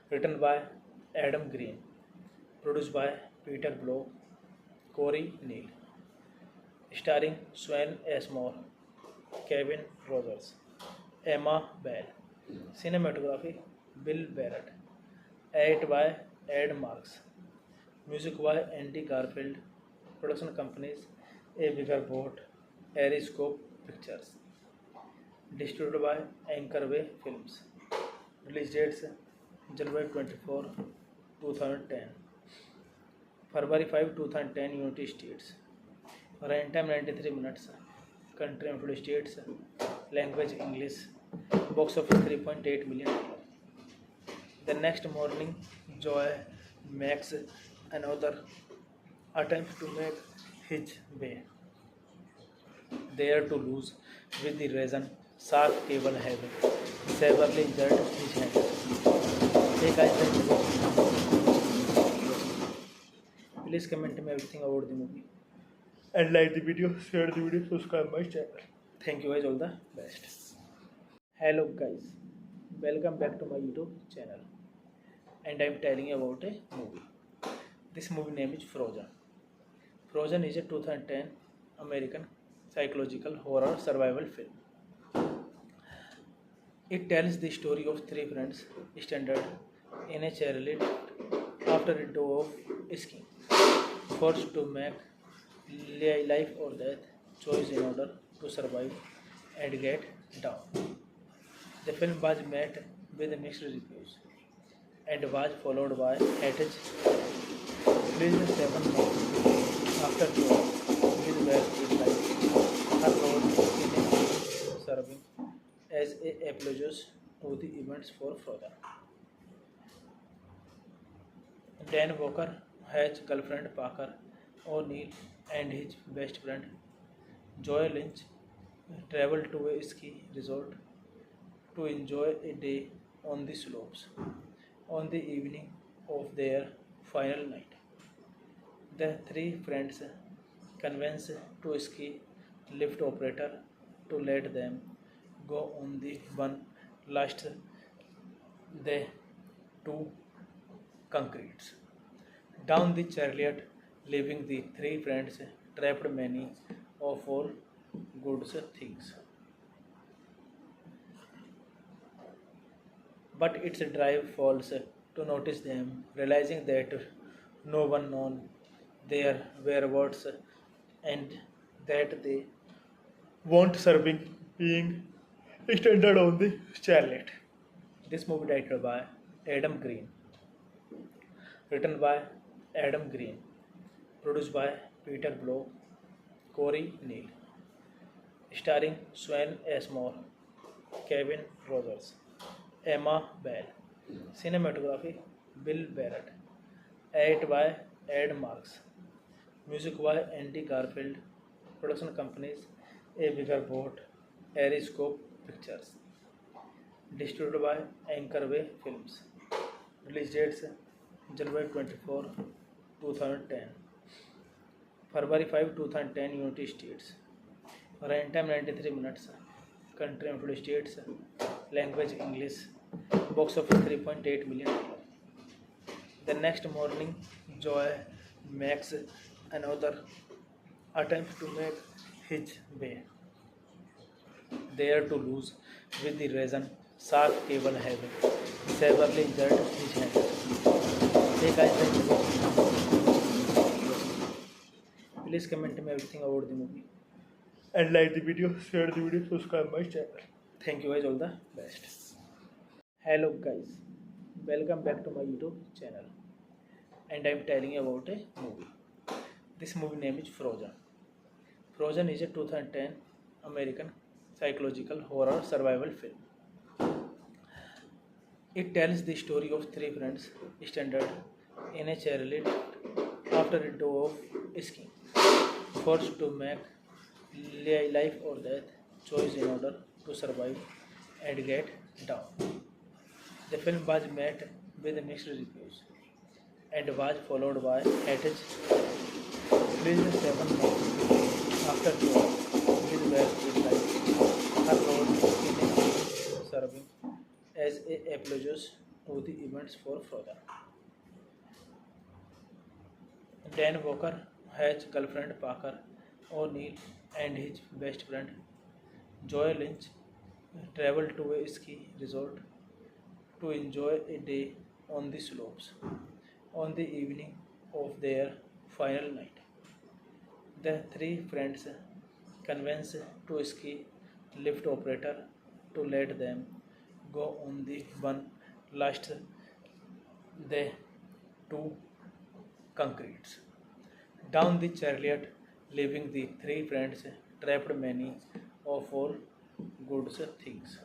written by Adam Green, produced by Peter Blow, Corey Neal, starring Swan Ashmore, Kevin Rogers, Emma Bell, cinematography Bill Barrett, edit by Ed Marks, music by Andy Garfield, production companies A Bigger Boat, Ariscope Pictures, distributed by Anchorway Films. Release dates January 24, 2010. February 5, 2010 United States. Runtime 93 minutes. Country United States. Language English. Box office $3.8 million. The next morning, Joy makes another attempt to make his way there to lose with the reason sharp cable have severely injured his hand. Hey guys, please comment me everything about the movie and like the video, share the video, subscribe my channel. Thank you guys, all the best. Hello guys, welcome back to my YouTube channel, and I'm telling you about a movie. This movie name is Frozen. Frozen is a 2010 American psychological horror survival film. It tells the story of three friends stranded in a chairlift after a day of skiing, forced to make life or death choice in order to survive and get down. The film was met with mixed reviews and was followed by hatred released 7 months after Joy with Where It Lies. Her role in a film serving as a apologist to the events for Frozen. Dan Walker has girlfriend Parker O'Neill and his best friend Joy Lynch travel to a ski resort to enjoy a day on the slopes. On the evening of their final night, the three friends convince to ski lift operator to let them go on the one last the two concretes. Down the chariot, leaving the three friends trapped many of all good things. But its drive falls to notice them, realizing that no one known their whereabouts and that they want serving being extended on the chariot. This movie directed by Adam Green, written by Adam Green, produced by Peter Blow, Corey Neal, starring Swan Ashmore, Kevin Rogers, Emma Bell, cinematography Bill Barrett, edit by Ed Marks, music by Andy Garfield, production companies A Bigger Boat, Ariscope Pictures, distributed by Anchorway Films. Release dates January 24, 2010, February 5, 2010 United States, run time 93 minutes, country United States, language English, box office $3.8 million. The next morning, Joy makes another attempt to make his way there to lose with the reason sharp cable having severely injured his hand. Hey guys, please comment me everything about the movie and like the video, share the video, subscribe my channel. Thank you guys, all the best. Hello guys, welcome back to my YouTube channel, and I am telling you about a movie. This movie name is Frozen. Frozen is a 2010 American psychological horror survival film. It tells the story of three friends stranded in a chairlift after a day of skiing, forced to make life or death choice in order to survive and get down. The film was met with mixed reviews and was followed by Hatch released 7 months after Joy with well with her role in a film serving as a apology to the events for Frozen. Dan Walker, Hatch's girlfriend Parker O'Neill, and his best friend Joy Lynch travel to a ski resort to enjoy a day on the slopes. On the evening of their final night, the three friends convince to ski lift operator to let them go on the one last the two concretes. Down the chariot, leaving the three friends trapped many of all good things.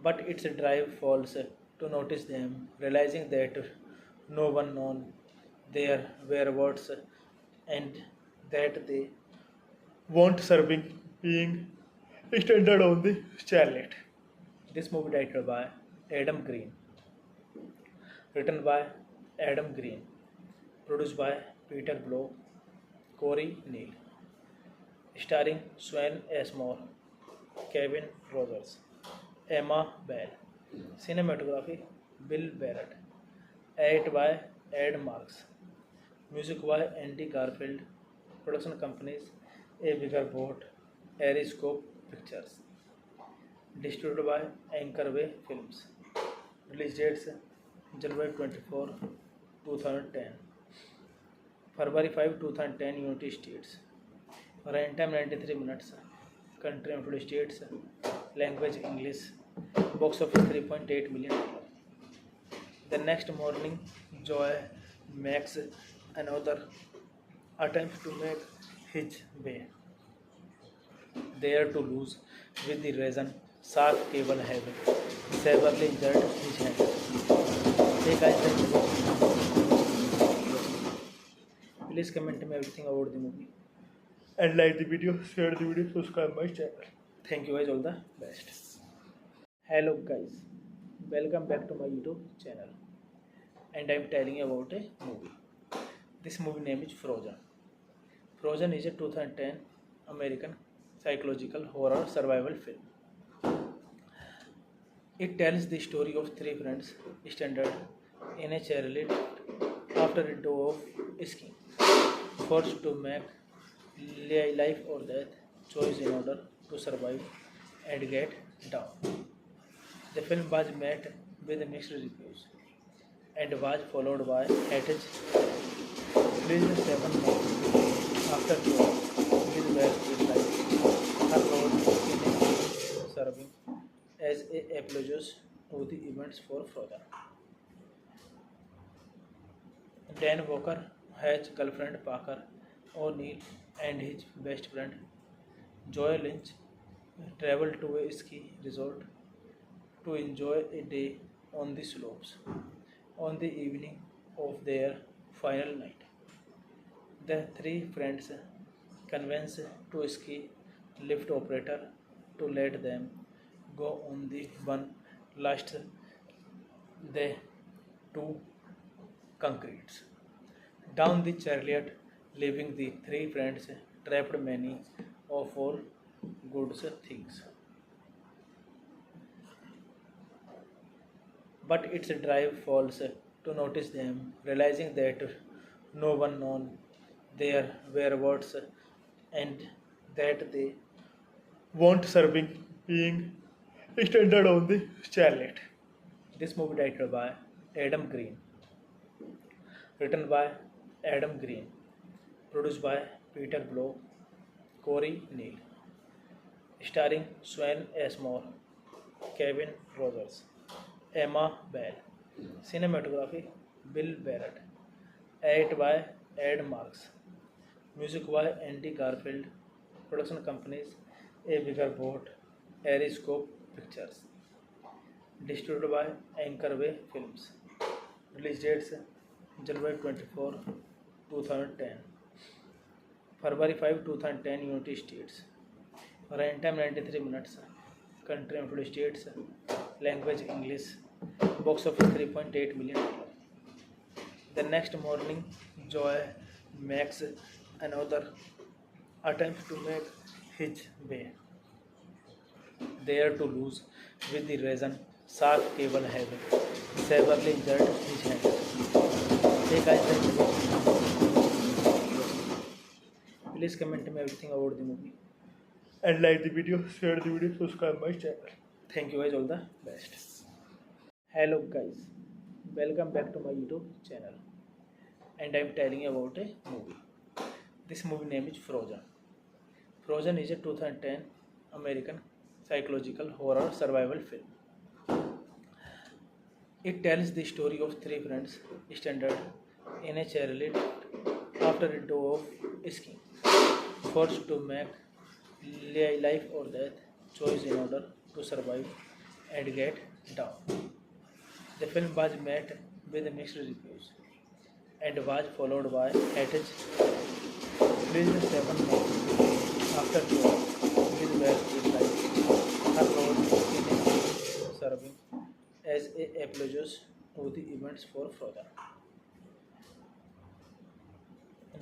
But its drive falls to notice them, realizing that no one known their whereabouts and that they want serving being extended on the chariot. This movie directed by Adam Green, written by Adam Green, produced by Peter Blow, Corey Neal, starring Swan Ashmore, Kevin Rogers, Emma Bell, cinematography Bill Barrett, edit by Ed Marks, music by Andy Garfield, production companies A Bigger Boat, Ariscope Pictures, distributed by Anchorway Films. Release dates January 24, 2010, February 5, 2010 United States, run time 93 minutes, country United States, language English, box office $3.8 million. The next morning, Joy makes another attempt to make his way there to lose with the reason sharp cable having severely injured his hand. Hey guys, please comment me everything about the movie and like the video, share the video, subscribe my channel. Thank you guys, all the best. Hello guys, welcome back to my YouTube channel, and I am telling you about a movie. This movie name is Frozen. Frozen is a 2010 American psychological horror survival film. It tells the story of three friends stranded in a chairlift after a day of skiing, forced to make life or death choice in order to survive and get down. The film was met with mixed reviews and was followed by Hattage released 7 months after the war, with West like her role in a film serving as a apology to the events for Frozen. Dan Walker has girlfriend Parker O'Neill and his best friend Joy Lynch travel to a ski resort to enjoy a day on the slopes. On the evening of their final night, the three friends convince to ski lift operator to let them go on the one last the two concretes. Down the chariot, leaving the three friends trapped many of all good things. But its drive falls to notice them, realizing that no one known their whereabouts and that they want serving being extended on the chariot. This movie directed by Adam Green, written by Adam Green, produced by Peter Blow, Corey Neal, starring Swan Ashmore, Kevin Rogers, Emma Bell, cinematography Bill Barrett, edit by Ed Marks, music by Andy Garfield, production companies A Bigger Boat, Ariscope Pictures, distributed by Anchorway Films. Release dates January 24, 2010, February 5, 2010 United States. Run time 93 minutes. Country United States. Language English. Box office $3.8 million. The next morning, Joy makes another attempt to make his way there to lose, with the reason sharp cable having severely injured his hand. Hey guys, please comment me everything about the movie and like the video, share the video, subscribe my channel. Thank you guys, all the best. Hello guys, welcome back to my YouTube channel, and I am telling you about a movie. This movie name is Frozen. Frozen is a 2010 American psychological horror survival film. It tells the story of three friends stranded in a chairlift after a day of skiing, forced to make life or death choice in order to survive and get down. The film was met with mixed reviews and was followed by Hattage released 7 months after the war, with West like her role in a film serving as a apology to the events for Frozen.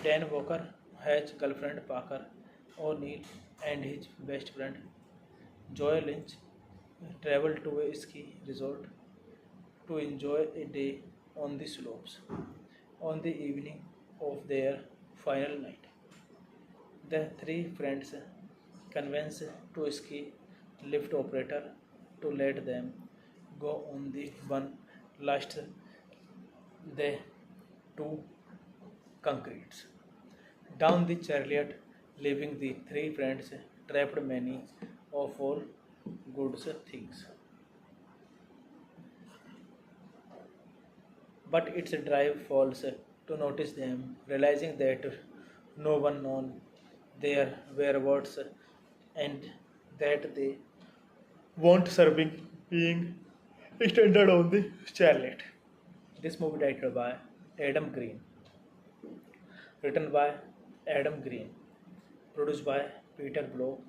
Dan Walker has girlfriend Parker O'Neill and his best friend Joy Lynch travel to a ski resort to enjoy a day on the slopes. On the evening of their final night, the three friends convince to ski lift operator to let them go on the one last the two concretes. Down the chariot, leaving the three friends trapped many of all good things. But its drive falls to notice them, realizing that no one known their whereabouts and that they want serving being extended on the chariot. This movie directed by Adam Green, written by Adam Green, produced by Peter Blow,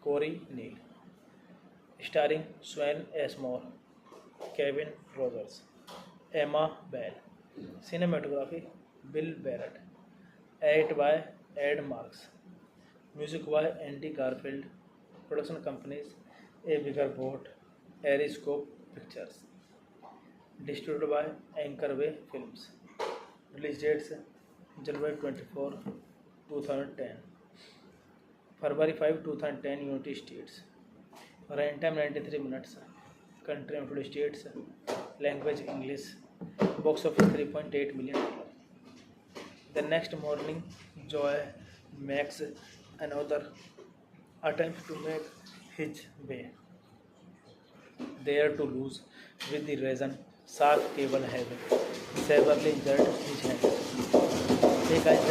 Corey Neal, starring Swan Ashmore, Kevin Rogers, Emma Bell, cinematography Bill Barrett, edit by Ed Marks. Music by Andy Garfield. Production companies A Bigger Boat, Ariscope Pictures. Distributed by Anchorway Films. Release dates January 24, 2010. February 5, 2010 United States. Runtime 93 minutes. Country United States. Language English. Box office $3.8 million. The next morning, Joy makes another attempt to make his way there to lose with the reason sharp cable have severely injured his hand. Hey guys,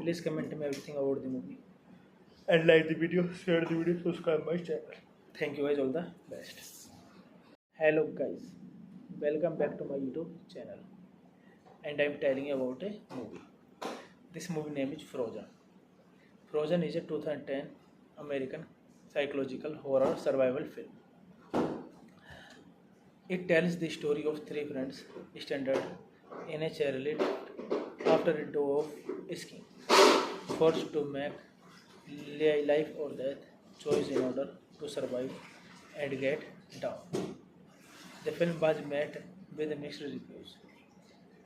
please comment me everything about the movie and like the video, share the video, subscribe my channel. Thank you guys, all the best. Hello guys, welcome back to my YouTube channel, and I'm telling you about a movie. This movie name is Frozen. Frozen is a 2010 American psychological horror survival film. It tells the story of three friends stranded in a chairlift after a day of skiing, forced to make life or death choice in order to survive and get down. The film was met with mixed reviews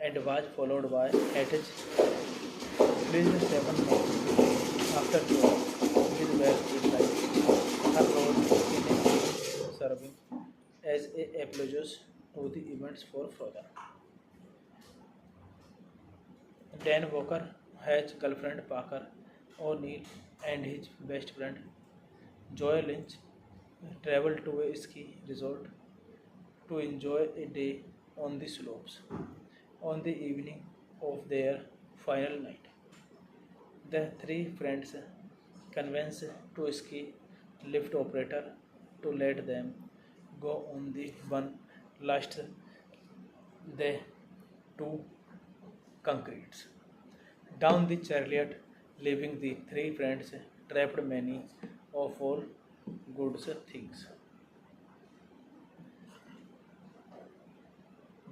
and was followed by Hatch released 7 months after Jaws with where it lies her role in a film serving as a apology to the events for Frozen. Dan Walker has girlfriend Parker O'Neill and his best friend Joy Lynch travel to a ski resort to enjoy a day on the slopes. On the evening of their final night, the three friends convince to ski lift operator to let them go on the one last the two concretes down the chariot, leaving the three friends trapped many of all good things.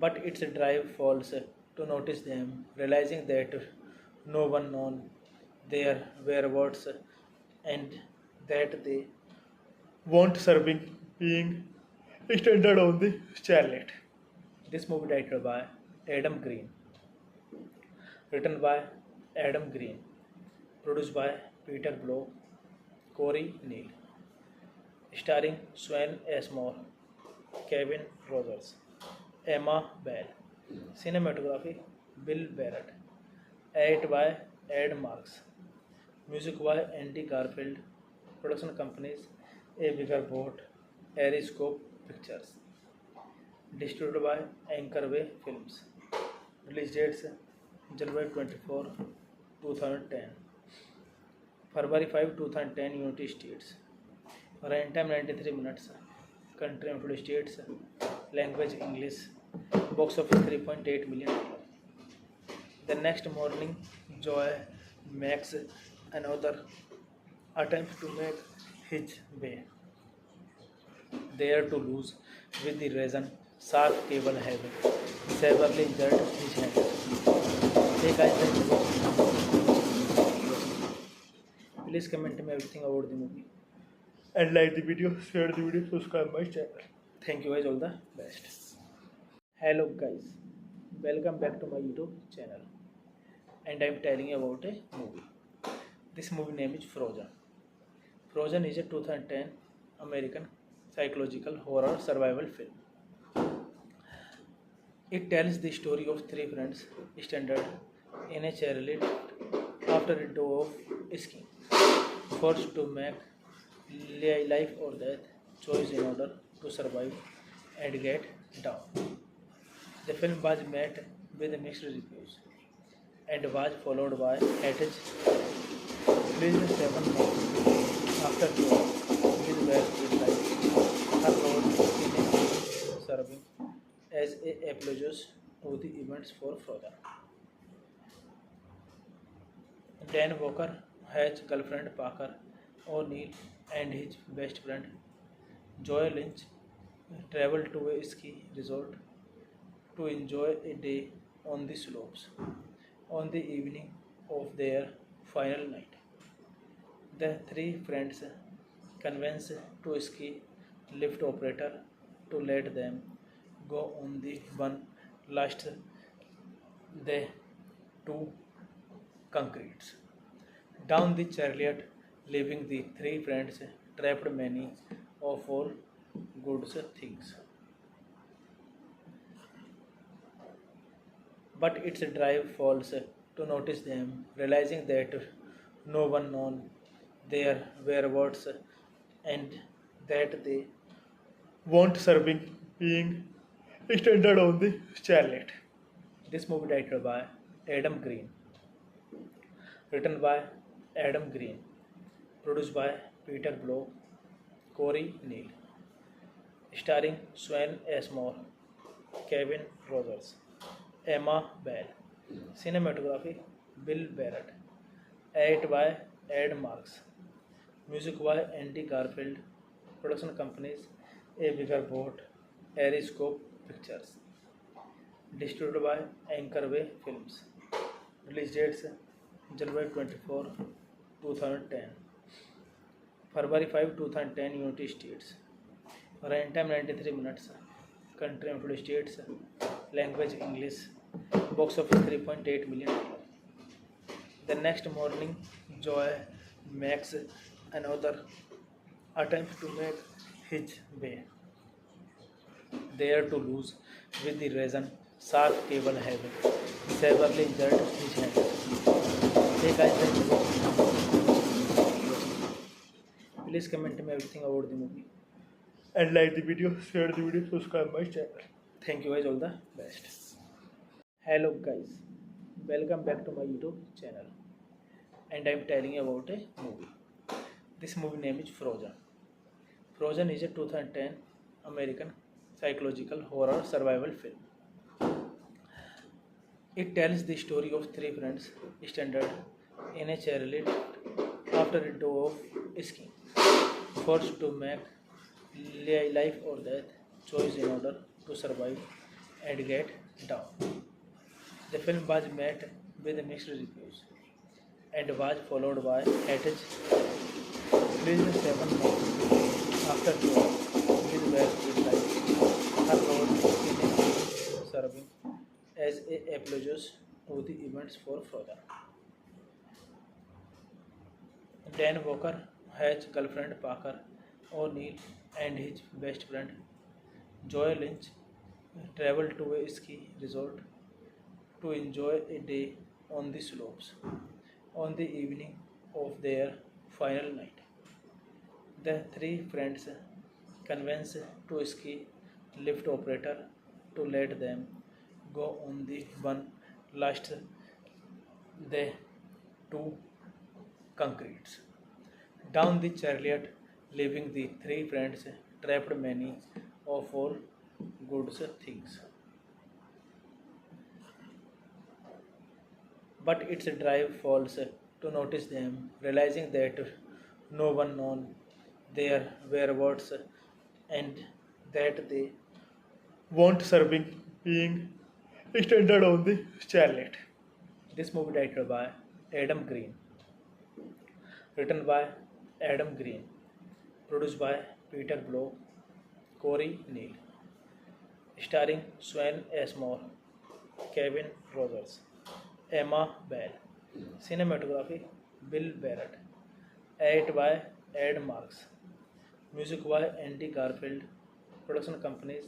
But its drive falls to notice them, realizing that no one known their whereabouts and that they want serving being stranded on the chariot. This movie directed by Adam Green, written by Adam Green, produced by Peter Blow, Corey Neal, starring Swan Ashmore, Kevin Rogers, Emma Bell, cinematography Bill Barrett, edited by Ed Marks, music by Andy Garfield, production companies A Bigger Boat, Ariscope Pictures, distributed by Anchorway Films. Release dates January 24, 2010. February 5, 2010 United States. Runtime 93 minutes. Country United States. Language English. Box office $3.8 million. The next morning, Joy makes another attempt to make his way there to lose with the reason sharp cable have severely injured his hand. Hey guys, please comment me everything about the movie and like the video, share the video, subscribe my channel. Thank you guys, all the best. Hello guys, welcome back to my YouTube channel, and I'm telling you about a movie. This movie name is Frozen. Frozen is a 2010 American psychological horror survival film. It tells the story of three friends stranded in a chairlift after a day of skiing, forced to make life or death choice in order to survive and get down. The film was met with mixed reviews and was followed by Hatch released 7 months after Jaws with where it lies her role in a film serving as a apology to the events for Frozen. Dan Walker has girlfriend Parker O'Neill and his best friend Joy Lynch travel to a ski resort to enjoy a day on the slopes. On the evening of their final night, the three friends convince to ski lift operator to let them go on the one last the two concretes. Down the chariot, leaving the three friends trapped many of all good things. But its drive falls to notice them, realizing that no one known their whereabouts and that they want serving being extended on the chariot. This movie directed by Adam Green, written by Adam Green, produced by Peter Blow, Corey Neal, starring Swan Ashmore, Kevin Rogers, Emma Bell, cinematography Bill Barrett, edit by Ed Marks, music by Andy Garfield, production companies A Bigger Boat, Ariscope Pictures, distributed by Anchorway Films. Release dates January 24, 2010, February 5, 2010, United States. Run time 93 minutes. Country United States. Language English. Box office $3.8 million. The next morning, Joy makes another attempt to make his way there to lose with the reason sharp cable having severely injured his hand. Hey guys, please comment me everything about the movie and like the video, share the video, subscribe my channel. Thank you guys, all the best. Hello guys, welcome back to my YouTube channel, and I am telling you about a movie. This movie name is Frozen. Frozen is a 2010 American psychological horror survival film. It tells the story of three friends stranded in a chairlift after a day of skiing, forced to make life or death choice in order to survive and get down. The film was met with mixed reviews and was followed by Hatch released 7 months after Joy with West Midnight. Her role in a film serving as a apology to the events for Frozen. Dan Walker, Hatch's girlfriend Parker O'Neill, and his best friend Joy Lynch travel to a ski resort to enjoy a day on the slopes. On the evening of their final night, the three friends convince to ski lift operator to let them go on the one last the two concretes. Down the chariot, leaving the three friends trapped many of all good things. But its drive falls to notice them, realizing that no one known their whereabouts and that they want serving being extended on the chariot. This movie directed by Adam Green, written by Adam Green, produced by Peter Blow, Corey Neal, starring Swan Ashmore, Kevin Rogers, Emma Bell, cinematography Bill Barrett, edit by Ed Marks, music by Andy Garfield, production companies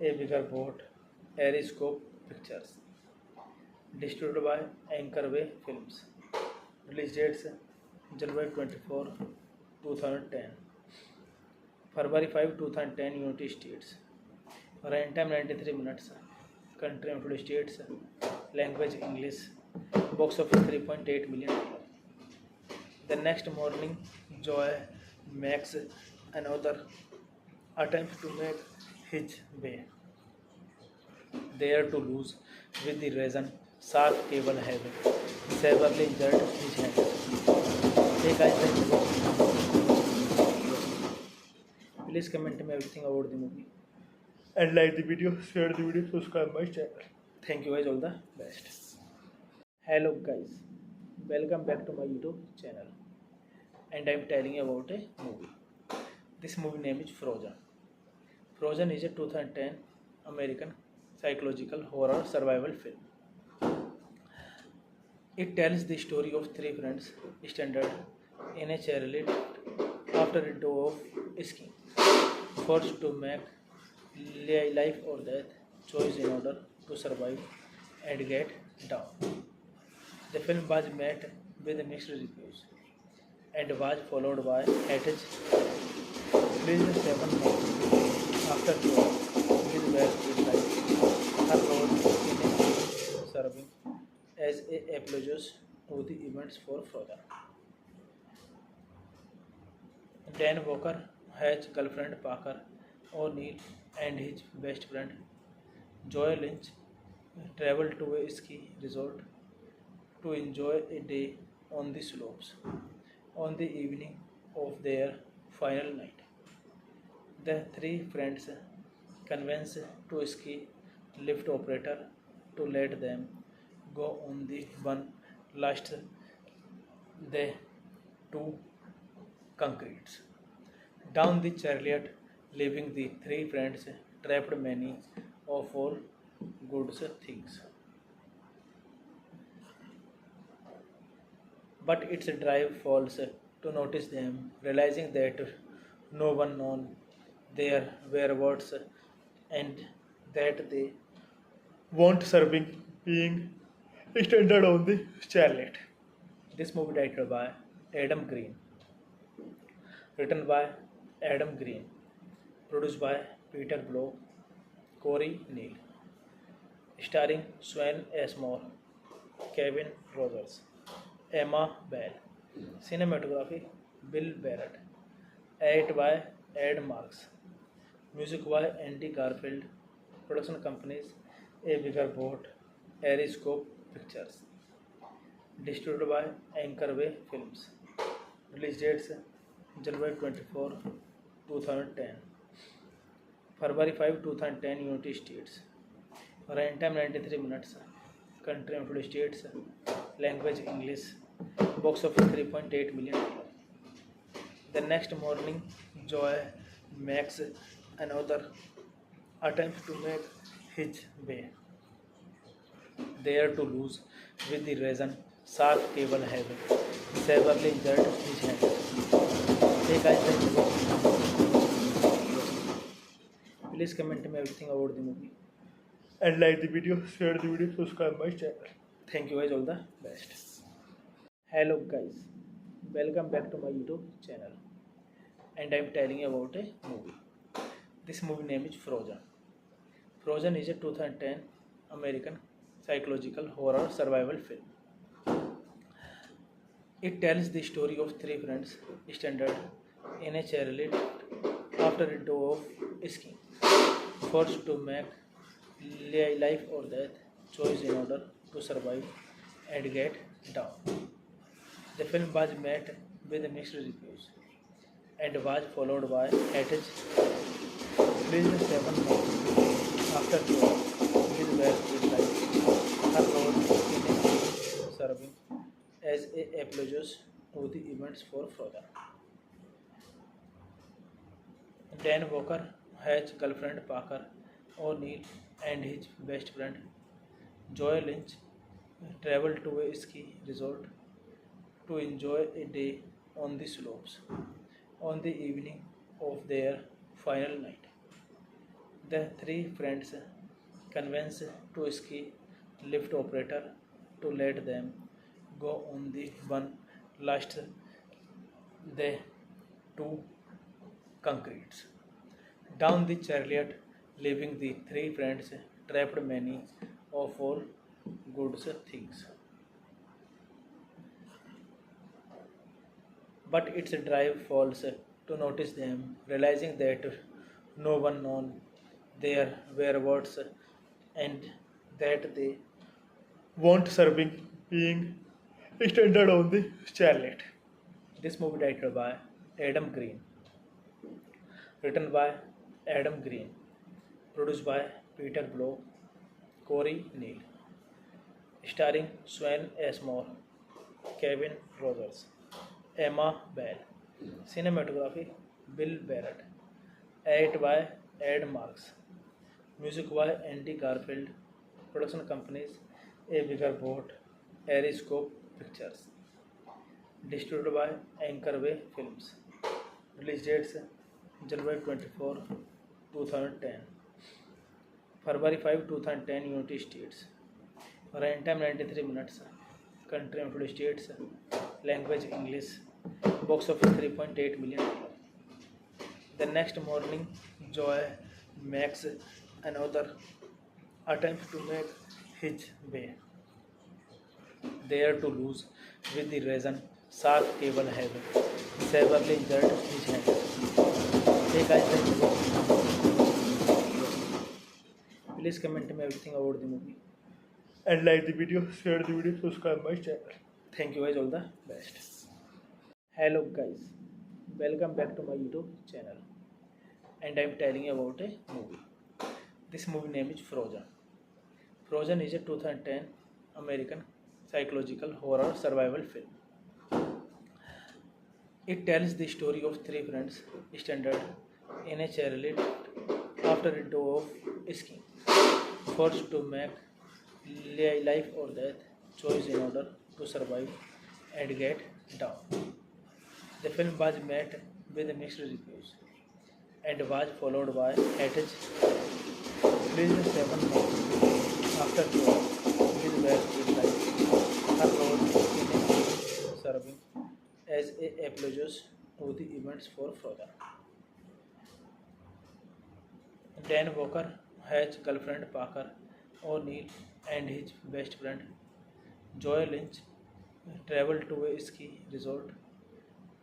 A Bigger Boat, Ariscope Pictures, distributed by Anchorway Films. Release dates January 24, 2010, February 5, 2010, United States. Run time 93 minutes. Country United States. Language English. Box office $3.8 million. The next morning, Joy makes another attempt to make his way there to lose with the reason sharp cable having severely injured his hand. Hey guys, please comment me everything about the movie and like the video, share the video, subscribe my channel. Thank you guys, all the best. Hello guys, welcome back to my YouTube channel, and I'm telling you about a movie. This movie name is Frozen. Frozen is a 2010 American psychological horror survival film. It tells the story of three friends stranded in a chairlift after a day of skiing, forced to make life or death choice in order to survive and get down. The film was met with mixed reviews and was followed by Hatch released 7 months after war with well like her role in a film serving as a apology to the events for Frozen. Dan Walker, Hatch's girlfriend Parker O'Neill, and his best friend Joy Lynch travel to a ski resort to enjoy a day on the slopes. On the evening of their final night, the three friends convince to ski lift operator to let them go on the one last the two concretes. Down the chariot, leaving the three friends trapped many of all good things. But its drive falls to notice them, realizing that no one known their whereabouts and that they want serving being stranded on the chariot. This movie directed by Adam Green, written by Adam Green, produced by Peter Blow, Corey Neal, starring Swan Ashmore, Kevin Rogers, Emma Bell, cinematography Bill Barrett, edit by Ed Marks, music by Andy Garfield, production companies A Bigger Boat, Ariscope Pictures, distributed by Anchorway Films. Release dates January 24, 2010, February 5, 2010, United States. Runtime 93 minutes. Country United States. Language English. Box office $3.8 million. The next morning, Joy makes another attempt to make his way there to lose with the reason sharp cable having severely injured his hand. Hey guys, please comment me everything about the movie and like the video, share the video, subscribe my channel. Thank you guys, all the best. Hello guys, welcome back to my YouTube channel, and I'm telling you about a movie. This movie name is Frozen. Frozen is a 2010 American psychological horror survival film. It tells the story of three friends stranded in a chairlift after a day of skiing, forced to make life or death choice in order to survive and get down. The film was met with mixed reviews and was followed by Hatch released 7 months after war with well like her role in a film serving as a apology to the events for Frozen. Dan Walker, Hatch's girlfriend Parker O'Neill, and his best friend Joy Lynch travel to a ski resort to enjoy a day on the slopes. On the evening of their final night, the three friends convince to ski lift operator to let them go on the one last the two concretes. Down the chariot, leaving the three friends trapped many of all good things. But its drive falls to notice them, realizing that no one known their whereabouts and that they want serving being stranded on the chariot. This movie directed by Adam Green, written by Adam Green, produced by Peter Blow, Corey Neal, starring Swan Ashmore, Kevin Rogers, Emma Bell. Cinematography Bill Barrett. Edit by Ed Marks. Music by Andy Garfield. Production companies A Bigger Boat, Ariscope Pictures. Distributed by Anchorway Films. Release dates January 24, 2010. February 5, 2010 United States. Runtime 93 minutes. Country United States. Language English. Box office $3.8 million. The next morning, Joy makes another attempt to make his way there to lose with the reason sharp cable have severely injured his hand. Hey guys, please comment me everything about the movie and like the video, share the video, subscribe my channel. Thank you guys, all the best. Hello guys, welcome back to my YouTube channel, and I'm telling you about a movie. This movie name is Frozen. Frozen is a 2010 American psychological horror survival film. It tells the story of three friends stranded in a chairlift after a day of skiing, forced to make life or death choice in order to survive and get down. The film was met with mixed reviews and was followed by Hatch released 7 months after the with where it lies her role in a movie serving as a apology to the events for Frozen. Dan Walker has girlfriend Parker O'Neill and his best friend Joy Lynch travel to a ski resort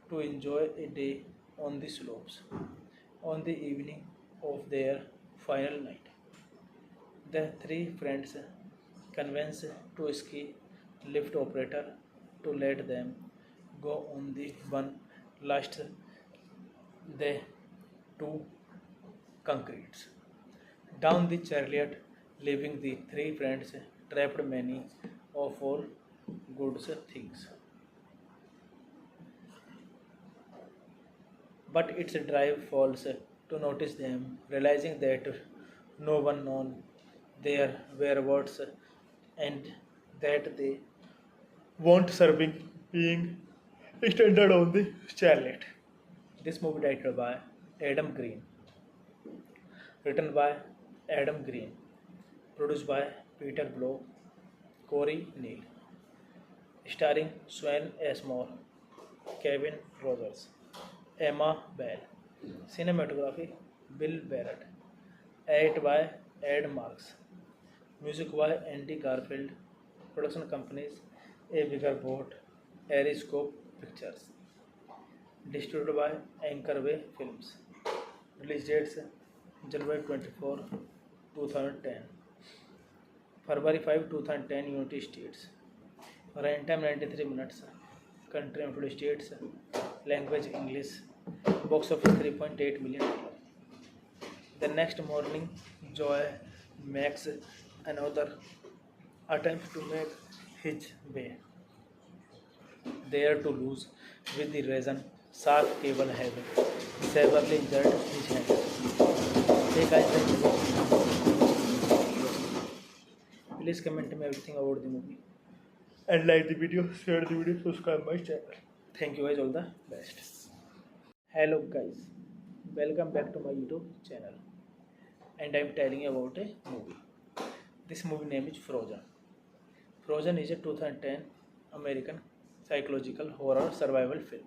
to enjoy a day on the slopes. On the evening of their final night, the three friends convince to ski lift operator to let them go on the one last the two concretes down the chariot, leaving the three friends trapped many of all good things. But its drive falls to notice them, realizing that no one known their whereabouts and that they want serving being extended on the chariot. This movie directed by Adam Green, written by Adam Green, produced by Peter Blow, Corey Neal, starring Swan Ashmore, Kevin Rogers, Emma Bell. Cinematography Bill Barrett. Edit by Ed Marks. Music by Andy Garfield. Production companies A Bigger Boat, Ariscope Pictures. Distributed by Anchorway Films. Release dates January 24, 2010. February 5, 2010 United States. Runtime 93 minutes. Country United States. Language English. Box office $3.8 million. The next morning, Joy makes another attempt to make his way there to lose with the reason sharp cable have severely injured his hand. Hey guys, please comment me everything about the movie and like the video, share the video, subscribe my channel. Thank you guys, all the best. Hello guys, welcome back to my YouTube channel, and I'm telling you about a movie. This movie name is Frozen. Frozen is a 2010 American psychological horror survival film.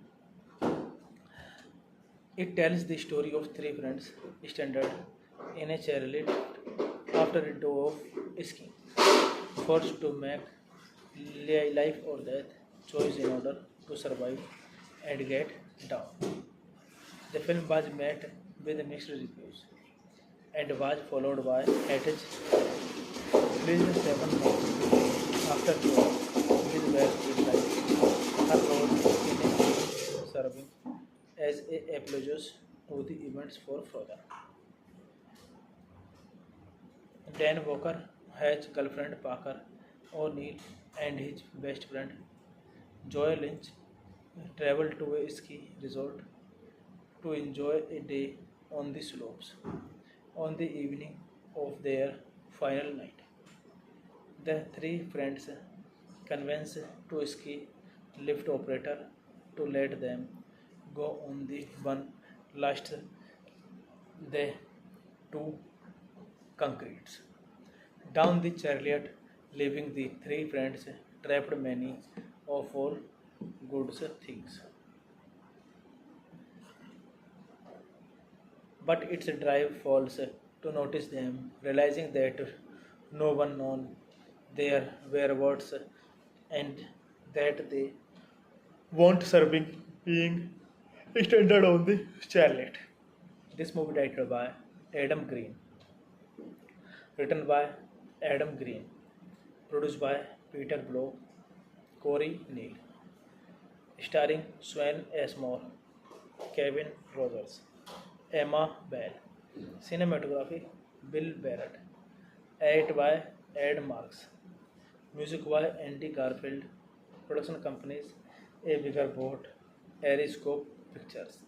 It tells the story of three friends stranded in a chairlift after a day of skiing, forced to make life or death choice in order to survive and get down. The film was met with mixed reviews and was followed by Hatch released 7 months after the with where it lies her role in a movie serving as a apology to the events for Frozen. Dan Walker has girlfriend Parker O'Neill and his best friend Joy Lynch travel to a ski resort to enjoy a day on the slopes. On the evening of their final night, the three friends convince to ski lift operator to let them go on the one last the two concretes. Down the chariot, leaving the three friends trapped many of all good things. But its drive falls to notice them, realizing that no one known their whereabouts and that they want serving being extended on the chariot. This movie directed by Adam Green, written by Adam Green, produced by Peter Blow, Corey Neal, starring Swan Ashmore, Kevin Rogers, Emma Bell, cinematography Bill Barrett, edit by Ed Marks, music by Andy Garfield, production companies A Bigger Boat, Ariscope Pictures,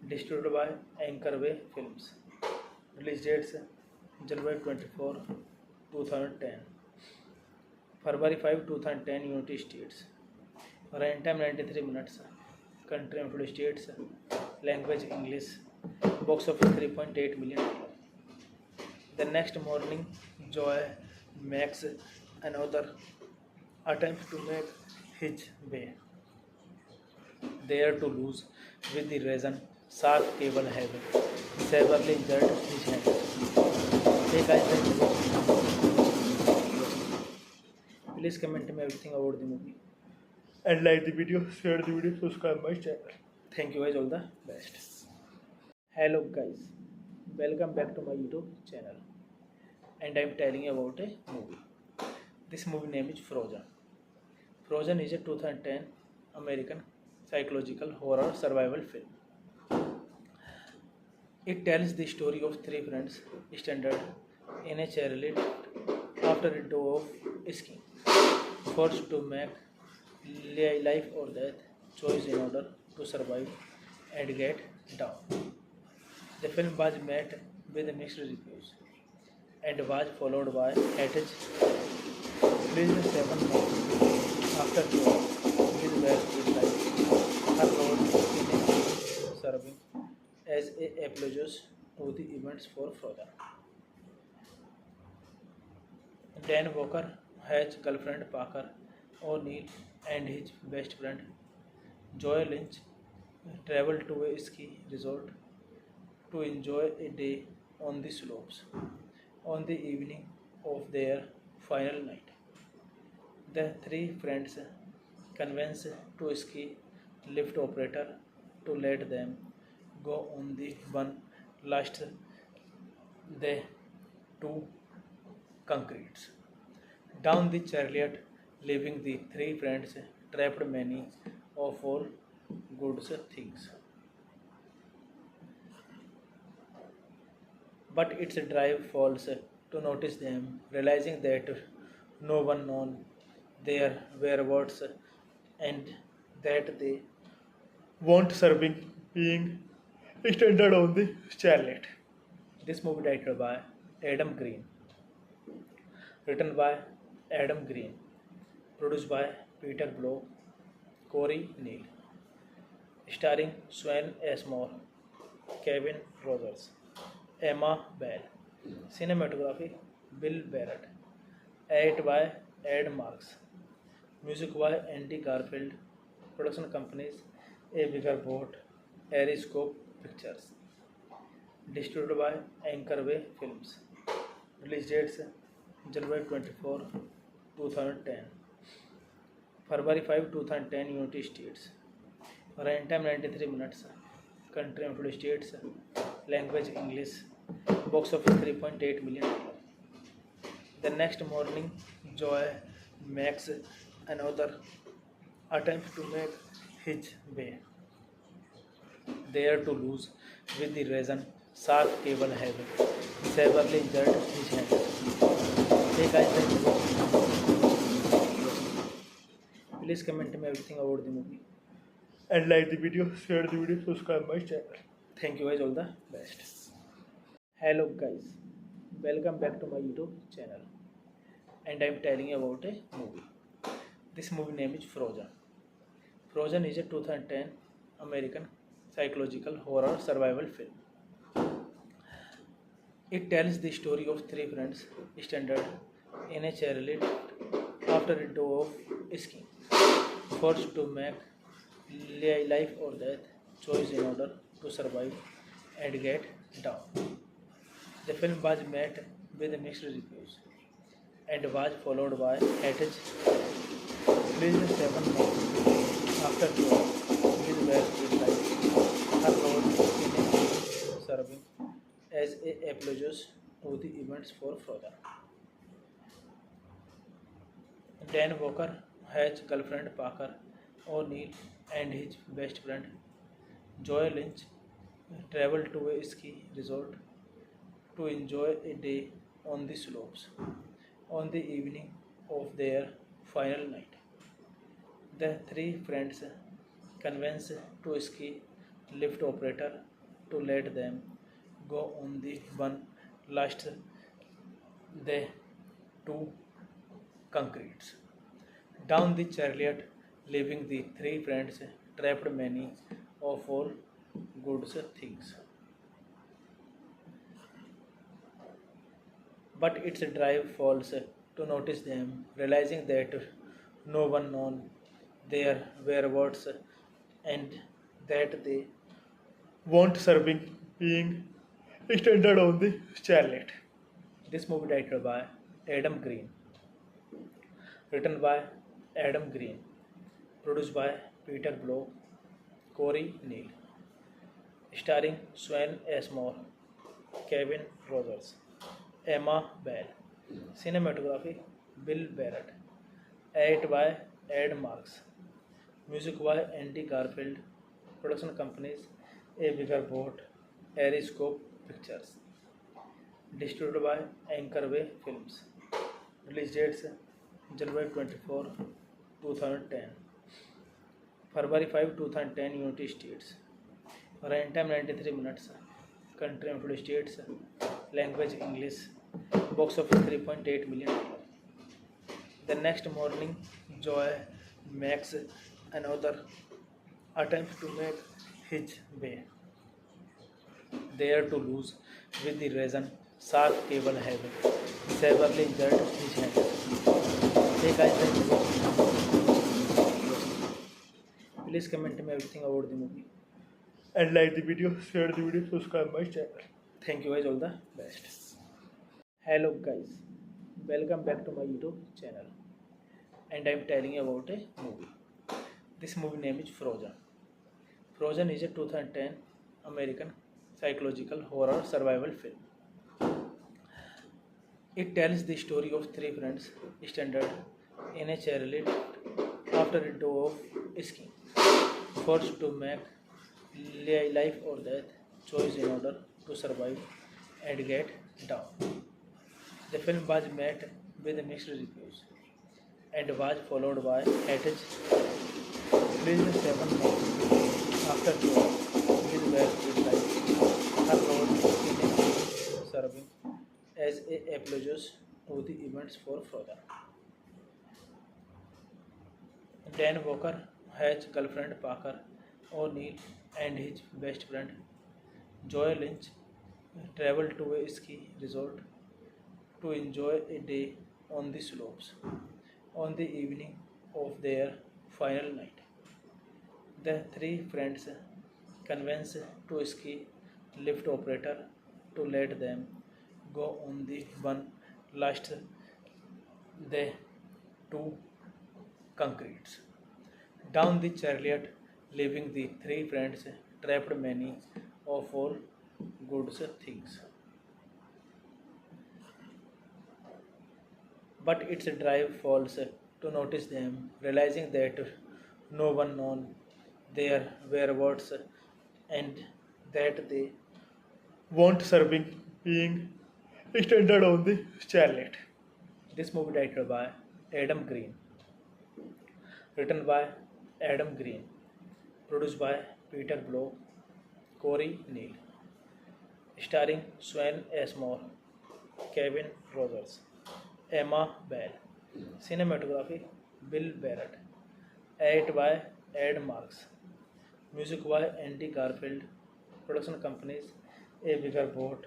distributed by Anchorway Films. Release dates January 24, 2010, February 5, 2010 United States. Run time 93 minutes. Country United States. Language English. Box office $3.8 million. The next morning, Joy makes another attempt to make his way there to lose with the reason sharp cable have severely injured his hand. Hey guys, please comment me everything about the movie and like the video, share the video, subscribe my channel. Thank you guys, all the best. Hello guys, welcome back to my YouTube channel, and I am telling you about a movie. This movie name is Frozen. Frozen is a 2010 American psychological horror survival film. It tells the story of three friends stranded in a chairlift after a day of skiing, forced to make life or death choice in order to survive and get down. The film was met with mixed reviews and was followed by Hatch released 7 months after Joy is well with life. Her role in a film serving as a apology to the events for Frozen. Dan Walker, Hatch's girlfriend Parker O'Neill and his best friend Joy Lynch travel to a ski resort to enjoy a day on the slopes. On the evening of their final night, the three friends convince to ski lift operator to let them go on the one last the two concretes. Down the chariot, leaving the three friends trapped many of all good things. But its drive falls to notice them, realizing that no one known their whereabouts and that they want serving being extended on the chariot. This movie directed by Adam Green, written by Adam Green, produced by Peter Blow, Corey Neal, starring Swan Ashmore, Kevin Rogers, Emma Bell, cinematography Bill Barrett, edit by Ed Marks, music by Andy Garfield, production companies A Bigger Boat, Ariscope Pictures, distributed by Anchorway Films. Release dates January 24, 2010, February 5, 2010 United States. Run time 93 minutes. Country United States. Language English. Box office $3.8 million. The next morning, Joy makes another attempt to make his way there to lose with the reason sharp cable have severely injured his hand. Hey guys, Please comment me everything about the movie and like the video, share the video, subscribe my channel. Thank you guys, all the best. Hello guys, welcome back to my YouTube channel, and I'm telling you about a movie. This movie name is Frozen. Frozen is a 2010 American psychological horror survival film. It tells the story of three friends stranded in a chairlift after a day of skiing, forced to make life or death choice in order to survive and get down. The film was met with mixed reviews and was followed by Hatch released 7 months after the war, with well criticized. Her role in a film serving as a apologist to the events for Frozen. Dan Walker, Hatch's girlfriend Parker O'Neill, and his best friend Joy Lynch travel to a ski resort to enjoy a day on the slopes. On the evening of their final night, the three friends convince to ski lift operator to let them go on the one last the two concretes down the chariot, leaving the three friends trapped many of all good things. But its drive falls to notice them, realizing that no one known their whereabouts and that they want serving being stranded on the chariot. This movie directed by Adam Green, written by Adam Green, produced by Peter Blow, Corey Neal, starring Swan Ashmore, Kevin Rogers, Emma Bell, cinematography Bill Barrett, edit by Ed Marks, music by Andy Garfield, production companies A Bigger Boat, Ariscope Pictures, distributed by Anchorway Films. Release dates January 24, 2010, February 5, 2010, United States. Run time 93 minutes. Country United States. Language English. Box office $3.8 million. The next morning, Joy makes another attempt to make his way there to lose, with the reason sharp cable having severely injured his hand. Hey guys, please comment me everything about the movie and like the video, share the video, subscribe my channel. Thank you guys, all the best. Hello guys, welcome back to my YouTube channel, and I'm telling you about a movie. This movie name is Frozen. Frozen is a 2010 American psychological horror survival film. It tells the story of three friends stranded in a chairlift after a day of skiing, forced to make life or death choice in order to survive and get down. The film was met with mixed reviews and was followed by Hatch released 7 months after the war, with well criticized. Her role in a film serving as a apologist to the events for Frozen. Dan Walker, Hatch's girlfriend Parker O'Neill, and his best friend Joy Lynch travel to a ski resort to enjoy a day on the slopes. On the evening of their final night, the three friends convince to ski lift operator to let them go on the one last the two concretes down the chariot, leaving the three friends trapped many of all good things. But its drive falls to notice them, realizing that no one known their whereabouts and that they want serving being stranded on the chariot. This movie directed by Adam Green, written by Adam Green, produced by Peter Blow, Corey Neal, starring Swan Ashmore, Kevin Rogers, Emma Bell, cinematography Bill Barrett, edit by Ed Marks, music by Andy Garfield, production companies A Bigger Boat,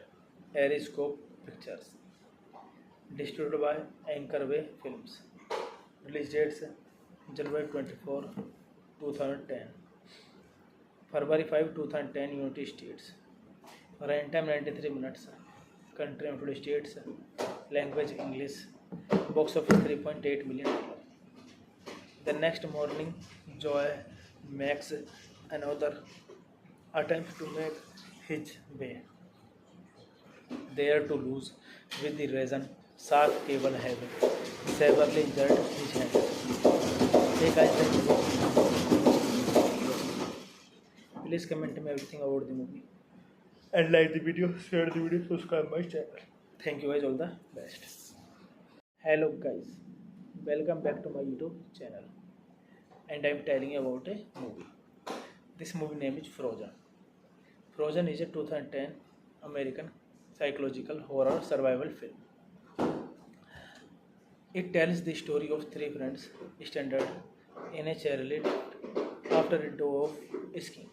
Ariscope Pictures, distributed by Anchorway Films. Release dates January 24, 2010, February 5, 2010 United States, runtime 93 minutes, country United States, language English, box office $3.8 million. The next morning, Joy makes another attempt to make his way there to lose with the reason sharp cable have severely injured his hand. Hey guys, thank you for watching. Please comment me everything about the movie and like the video, share the video, subscribe my channel. Thank you guys, all the best. Hello guys, welcome back to my YouTube channel, and I am telling you about a movie. This movie name is Frozen. Frozen is a 2010 American psychological horror survival film. It tells the story of three friends stranded in a chairlift after a day of skiing,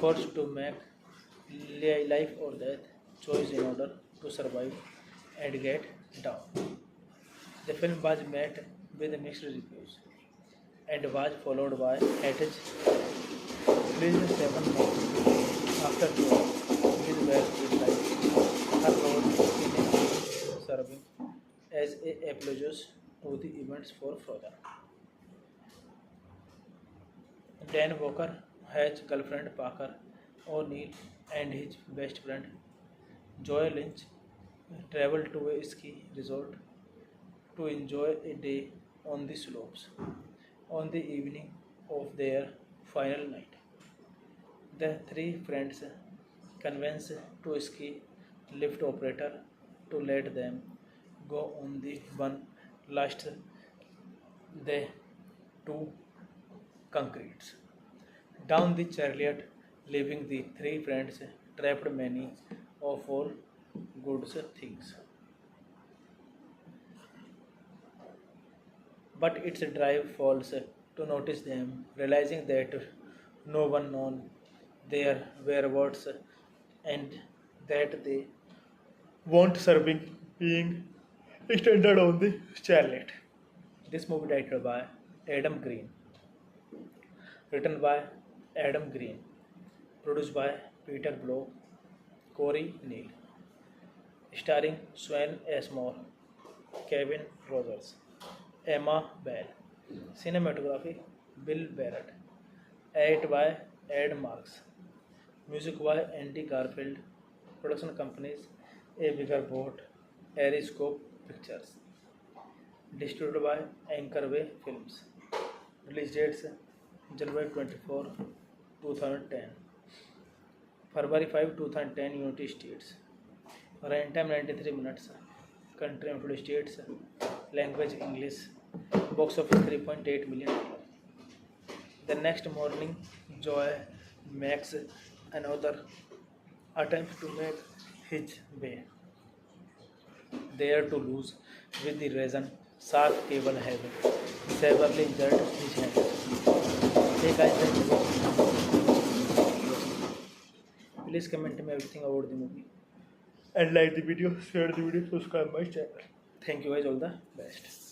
forced to make life or death choice in order to survive and get down. The film was met with mixed reviews and was followed by Hatch released 7 months after the with where it lies her role in a film serving as a apology to the events for Frozen. Dan Walker, Hatch's girlfriend Parker O'Neill, and his best friend Joy Lynch travel to a ski resort to enjoy a day on the slopes. On the evening of their final night, the three friends convince to ski lift operator to let them go on the one last the two concretes down the chariot, leaving the three friends trapped many of all good things. But its drive falls to notice them, realizing that no one known their whereabouts and that they won't serving being extended on the chariot. This movie directed by Adam Green, written by Adam Green, produced by Peter Blow, Corey Neal, starring Swan Ashmore, Kevin Rogers, Emma Bell, cinematography Bill Barrett, edit by Ed Marks, music by Andy Garfield, production companies A Bigger Boat, Ariscope Pictures, distributed by Anchorway Films. Release dates January 24, 2010, February 5, 2010 United States, runtime 93 minutes, country United States, language English, box office $3.8 million. The next morning, Joy makes another attempt to make his way there to lose with the reason sharp cable have severely injured his hand. Hey guys, thank you for watching. Please comment me everything about the movie and like the video, share the video, subscribe my channel. Thank you guys, all the best.